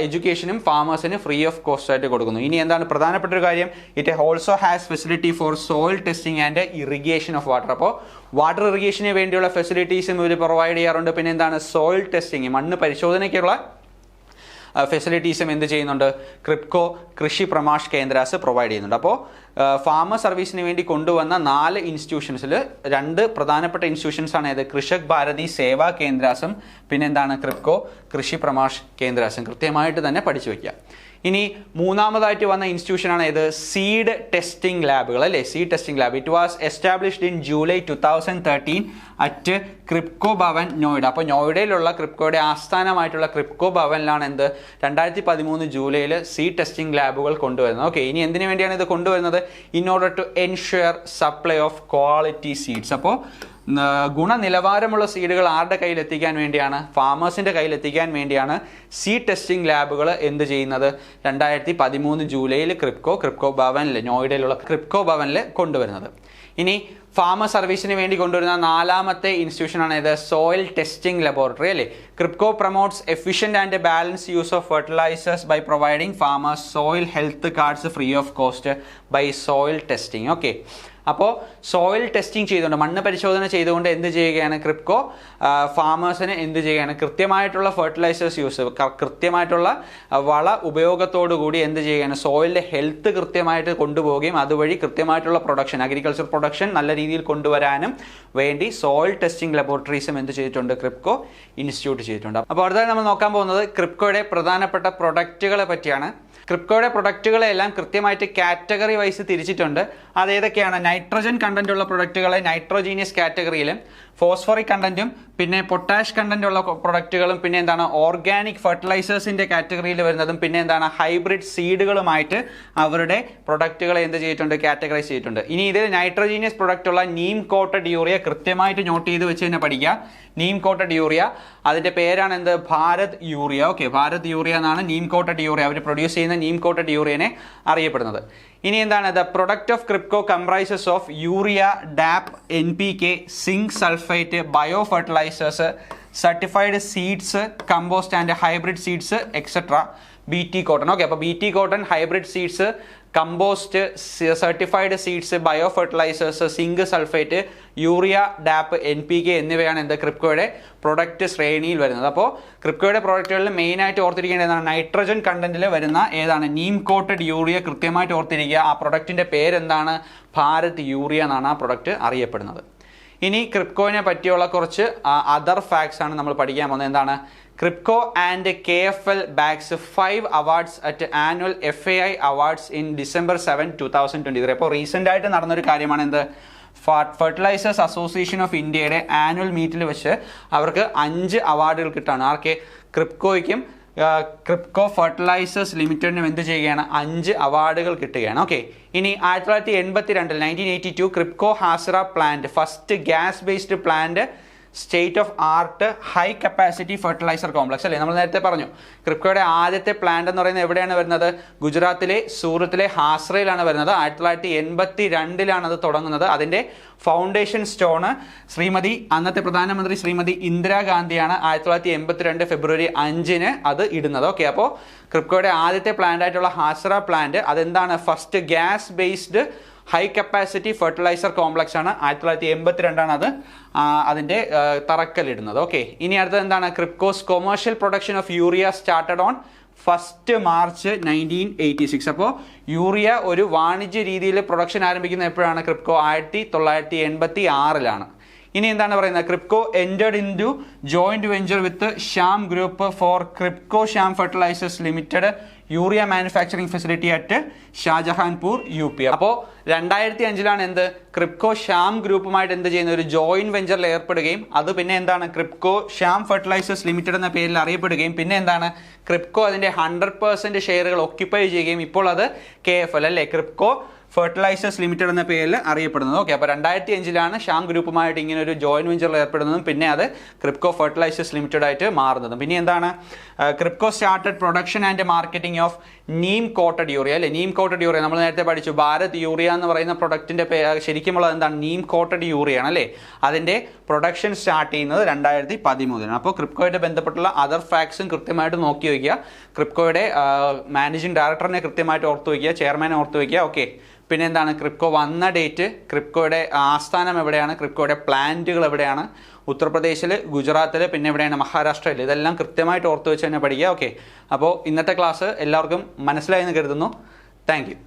എഡ്യൂക്കേഷനും ഫാമേഴ്സിന് ഫ്രീ ഓഫ് കോസ്റ്റ് ആയിട്ട് കൊടുക്കുന്നു. ഇനി എന്താണ് പ്രധാനപ്പെട്ട ഒരു കാര്യം? It also has facility four soil testing and irrigation of water. അപ്പോൾ വാട്ടർ ഇറിഗേഷന് വേണ്ടിയുള്ള ഫെസിലിറ്റീസും ഇവർ പ്രൊവൈഡ് ചെയ്യാറുണ്ട്. പിന്നെ എന്താണ്? സോയിൽ ടെസ്റ്റിംഗ്, മണ്ണ് പരിശോധനയ്ക്കുള്ള ഫെസിലിറ്റീസും എന്ത് ചെയ്യുന്നുണ്ട്? ക്രിപ്കോ കൃഷി പ്രമാഷ് കേന്ദ്രാസ് പ്രൊവൈഡ് ചെയ്യുന്നുണ്ട്. അപ്പോൾ ഫാമർ സർവീസിന് വേണ്ടി കൊണ്ടുവന്ന 4 ഇൻസ്റ്റിറ്റ്യൂഷൻസിൽ 2 പ്രധാനപ്പെട്ട ഇൻസ്റ്റിറ്റ്യൂഷൻസ് ആണ് ഏത്? കൃഷക് ഭാരതി സേവാ കേന്ദ്രാസും പിന്നെ എന്താണ്? ക്രിപ്കോ കൃഷി പ്രമാഷ് കേന്ദ്രാസും. കൃത്യമായിട്ട് തന്നെ പഠിച്ചു വയ്ക്കുക. ഇനി മൂന്നാമതായിട്ട് വന്ന ഇൻസ്റ്റിറ്റ്യൂഷനാണ് ഏത്? സീഡ് ടെസ്റ്റിംഗ് ലാബുകൾ, അല്ലേ? Seed testing lab. It was established in July 2013 at Kribhco Bhavan, Noida. അപ്പോൾ നോയിഡയിലുള്ള ക്രിപ്കോയുടെ ആസ്ഥാനമായിട്ടുള്ള ക്രിപ്കോ ഭവനിലാണ് എന്ത്? 2013 ജൂലൈയിൽ സീഡ് ടെസ്റ്റിംഗ് ലാബുകൾ കൊണ്ടുവരുന്നത്. ഓക്കെ, ഇനി എന്തിനു വേണ്ടിയാണ് ഇത് കൊണ്ടുവരുന്നത്? In order to ensure supply of quality seeds. അപ്പോൾ ഗുണനിലവാരമുള്ള സീഡുകൾ ആരുടെ കയ്യിൽ എത്തിക്കാൻ വേണ്ടിയാണ്? ഫാമേഴ്സിൻ്റെ കയ്യിൽ എത്തിക്കാൻ വേണ്ടിയാണ് സീഡ് ടെസ്റ്റിംഗ് ലാബുകൾ എന്ത് ചെയ്യുന്നത്? 2013 ജൂലൈയിൽ ക്രിപ്കോ ഭവനിൽ, നോയിഡയിലുള്ള ക്രിപ്കോ ഭവനിൽ കൊണ്ടുവരുന്നത്. ഇനി ഫാമർ സർവീസിന് വേണ്ടി കൊണ്ടുവരുന്ന 4ാമത്തെ ഇൻസ്റ്റിറ്റ്യൂഷനാണ് ഇത്? സോയിൽ ടെസ്റ്റിംഗ് ലബോറട്ടറി, അല്ലേ? Kribhco promotes efficient and balance use of fertilizers by providing farmers soil health cards free of cost by soil testing. Okay, അപ്പോൾ സോയിൽ ടെസ്റ്റിംഗ് ചെയ്തുകൊണ്ട്, മണ്ണ് പരിശോധന ചെയ്തുകൊണ്ട് എന്ത് ചെയ്യുകയാണ്? ക്രിപ്കോ ഫാമേഴ്സിന് എന്ത് ചെയ്യുകയാണ്? കൃത്യമായിട്ടുള്ള ഫെർട്ടിലൈസേഴ്സ് യൂസ്, കൃത്യമായിട്ടുള്ള വള ഉപയോഗത്തോടു കൂടി എന്ത് ചെയ്യുകയാണ്? സോയിലിൻ്റെ ഹെൽത്ത് കൃത്യമായിട്ട് കൊണ്ടുപോവുകയും അതുവഴി കൃത്യമായിട്ടുള്ള പ്രൊഡക്ഷൻ, അഗ്രികൾച്ചർ പ്രൊഡക്ഷൻ നല്ല രീതിയിൽ കൊണ്ടുവരാനും വേണ്ടി സോയിൽ ടെസ്റ്റിംഗ് ലബോറട്ടറീസും എന്ത് ചെയ്തിട്ടുണ്ട്? ക്രിപ്കോ ഇൻസ്റ്റിറ്റ്യൂട്ട് ചെയ്തിട്ടുണ്ട്. അപ്പോൾ അടുത്തതായി നമ്മൾ നോക്കാൻ പോകുന്നത് ക്രിപ്കോയുടെ പ്രധാനപ്പെട്ട പ്രൊഡക്റ്റുകളെ പറ്റിയാണ്. ക്രിപ്കോയുടെ പ്രൊഡക്റ്റുകളെല്ലാം കൃത്യമായിട്ട് കാറ്റഗറി വൈസ് തിരിച്ചിട്ടുണ്ട്. അത് ഏതൊക്കെയാണ്? നൈട്രജൻ കണ്ടന്റ് ഉള്ള പ്രൊഡക്റ്റുകളെ നൈട്രോജീനിയസ് കാറ്റഗറിയിലും, ഫോസ്ഫറിക് കണ്ടന്റും പിന്നെ പൊട്ടാഷ് കണ്ടന്റ് ഉള്ള പ്രൊഡക്റ്റുകളും പിന്നെ എന്താണ് ഓർഗാനിക് ഫെർട്ടിലൈസേഴ്സിന്റെ കാറ്റഗറിയിൽ വരുന്നതും പിന്നെ എന്താണ് ഹൈബ്രിഡ് സീഡുകളുമായിട്ട് അവരുടെ പ്രൊഡക്റ്റുകളെ എന്ത് ചെയ്തിട്ടുണ്ട്? കാറ്റഗറൈസ് ചെയ്തിട്ടുണ്ട്. ഇനി ഇതിൽ നൈട്രോജീനിയസ് പ്രൊഡക്റ്റ് ഉള്ള നീം കോട്ടഡ് യൂറിയ കൃത്യമായിട്ട് നോട്ട് ചെയ്ത് വെച്ച് തന്നെ പഠിക്കുക. നീം കോട്ടഡ് യൂറിയ അതിന്റെ പേരാണ് എന്ത്? Bharat urea. Okay, Bharat urea എന്നാണ് നീം കോട്ടഡ് യൂറിയ അവർ പ്രൊഡ്യൂസ് ചെയ്യുന്ന നീം കോട്ടഡ് യൂറിയനെ അറിയപ്പെടുന്നത്. ഇനി എന്താണ്? The product of Kribhco comprises of urea, DAP, NPK, zinc sulphate, bio fertilizers, certified seeds, compost and hybrid seeds etcetera, BT cotton. Okay, അപ്പോൾ BT cotton, hybrid seeds, compost, certified seeds, bio fertilizers, zinc sulphate, urea, DAP, NPK എന്നിവയാണ് എന്ത്? ക്രിപ്കോയുടെ product ശ്രേണിയിൽ വരുന്നത്. അപ്പോൾ ക്രിപ്കോയുടെ പ്രൊഡക്റ്റുകളിൽ മെയിനായിട്ട് ഓർത്തിരിക്കേണ്ടതാണ് nitrogen കണ്ടന്റിൽ വരുന്ന ഏതാണ്? Neem coated urea കൃത്യമായിട്ട് ഓർത്തിരിക്കുക. ആ പ്രൊഡക്റ്റിന്റെ പേരെന്താണ്? ഭാരത് യൂറിയ എന്നാണ് ആ പ്രൊഡക്റ്റ് അറിയപ്പെടുന്നത്. ഇനി ക്രിപ്കോയിനെ പറ്റിയുള്ള കുറച്ച് അതർ ഫാക്ട്സ് ആണ് നമ്മൾ പഠിക്കാൻ പോകുന്നത്. എന്താണ്? Kribhco and KFL bags 5 awards at annual FAI awards in December 7, 2023. അപ്പോൾ റീസെൻ്റ് ആയിട്ട് നടന്നൊരു കാര്യമാണ് എന്ത്? ഫെർട്ടിലൈസേഴ്സ് അസോസിയേഷൻ ഓഫ് ഇന്ത്യയുടെ ആനുവൽ മീറ്റിൽ വെച്ച് അവർക്ക് 5 അവാർഡുകൾ കിട്ടാണ്. ആർക്ക്? ക്രിപ്കോയ്ക്കും ക്രിപ്കോ ഫെർട്ടിലൈസേഴ്സ് ലിമിറ്റഡിനും എന്ത് ചെയ്യുകയാണ്? 5 അവാർഡുകൾ കിട്ടുകയാണ്. ഓക്കെ, ഇനി 1982 1982 Kribhco Hazira plant, first gas based plant, state of art high capacity fertilizer complex അല്ലേ? നമ്മൾ നേരത്തെ പറഞ്ഞു ക്രിപ്കോയുടെ ആദ്യത്തെ പ്ലാന്റ് എന്ന് പറയുന്നത് എവിടെയാണ് വരുന്നത്? ഗുജറാത്തിലെ സൂറത്തിലെ ഹാസ്രയിലാണ് വരുന്നത്. 1982 അത് തുടങ്ങുന്നത്. അതിന്റെ ഫൗണ്ടേഷൻ സ്റ്റോണ് അന്നത്തെ പ്രധാനമന്ത്രി ശ്രീമതി ഇന്ദിരാഗാന്ധിയാണ് 1982 ഫെബ്രുവരി 5 അത് ഇടുന്നത്. ഓക്കെ, അപ്പോൾ ക്രിപ്കോയുടെ ആദ്യത്തെ പ്ലാന്റ് ആയിട്ടുള്ള ഹാസ്ര പ്ലാന്റ് അതെന്താണ്? First gas based high capacity fertilizer complex ആണ്. 1982 അത് അതിൻ്റെ തറക്കല്ലിടുന്നത്. ഓക്കെ, ഇനി അടുത്തത് എന്താണ്? Kribhco's commercial production of urea started on 1 March 1986. അപ്പോൾ യൂറിയ ഒരു വാണിജ്യ രീതിയിൽ പ്രൊഡക്ഷൻ ആരംഭിക്കുന്നത് എപ്പോഴാണ്? ക്രിപ്കോ 1986 ഇനി എന്താണ് പറയുന്നത്? Kribhco entered into joint venture with Shyam group for Kribhco Shyam fertilizers limited urea manufacturing facility at Shahjahanpur UP. അപ്പോൾ 2005 എന്ത്? ക്രിപ്കോ ശ്യാം ഗ്രൂപ്പുമായിട്ട് എന്ത് ചെയ്യുന്ന ഒരു ജോയിന്റ് വെഞ്ചറിൽ ഏർപ്പെടുകയും അത് പിന്നെ എന്താണ്? ക്രിപ്കോ ശ്യാം ഫെർട്ടിലൈസേഴ്സ് ലിമിറ്റഡ് എന്ന പേരിൽ അറിയപ്പെടുകയും പിന്നെ എന്താണ്? ക്രിപ്കോ അതിന്റെ 100% ഷെയറുകൾ ഒക്യുപ്പൈ ചെയ്യുകയും ഇപ്പോൾ അത് KFL അല്ലേ? ക്രിപ്കോ ഫെർട്ടിലൈസേഴ്സ് ലിമിറ്റഡ് എന്ന പേരിൽ അറിയപ്പെടുന്നത്. ഓക്കെ, അപ്പോൾ 2005 ശ്യാം ഗ്രൂപ്പുമായിട്ട് ഇങ്ങനെ ഒരു ജോയിന്റ് വെഞ്ചറിൽ ഏർപ്പെടുന്നതും പിന്നെ അത് ക്രിപ്കോ ഫെർട്ടിലൈസേഴ്സ് ലിമിറ്റഡ് ആയിട്ട് മാറുന്നതും. പിന്നെ എന്താണ്? Kribhco started production and marketing of neem coated urea അല്ലേ? നീം കോട്ടഡ് യൂറിയ നമ്മൾ നേരത്തെ പഠിച്ചു. ഭാരത് യൂറിയ എന്ന് പറയുന്ന പ്രൊഡക്റ്റിന്റെ ശരിക്കുമുള്ളത് എന്താണ്? നീം കോട്ടഡ് യൂറിയ ആണ് അല്ലേ? അതിന്റെ പ്രൊഡക്ഷൻ സ്റ്റാർട്ട് ചെയ്യുന്നത് 2013. അപ്പോൾ ക്രിപ്കോയുടെ ബന്ധപ്പെട്ടുള്ള അതർ ഫാക്ട്സും കൃത്യമായിട്ട് നോക്കി വയ്ക്കുക. ക്രിപ്കോയുടെ മാനേജിംഗ് ഡയറക്ടറിനെ കൃത്യമായിട്ട് ഓർത്ത് വയ്ക്കുക, ചെയർമാനെ ഓർത്ത് വയ്ക്കുക. ഓക്കെ, പിന്നെ എന്താണ്? ക്രിപ്കോ വന്ന ഡേറ്റ്, ക്രിപ്കോയുടെ ആസ്ഥാനം എവിടെയാണ്, ക്രിപ്കോയുടെ പ്ലാന്റുകൾ എവിടെയാണ്, ഉത്തർപ്രദേശിൽ, ഗുജറാത്തിൽ, പിന്നെ എവിടെയാണ്? മഹാരാഷ്ട്രയിൽ. ഇതെല്ലാം കൃത്യമായിട്ട് ഓർത്ത് വെച്ച് തന്നെ പഠിക്കുക. ഓക്കെ, അപ്പോൾ ഇന്നത്തെ ക്ലാസ് എല്ലാവർക്കും മനസ്സിലായെന്ന് കരുതുന്നു. Thank you.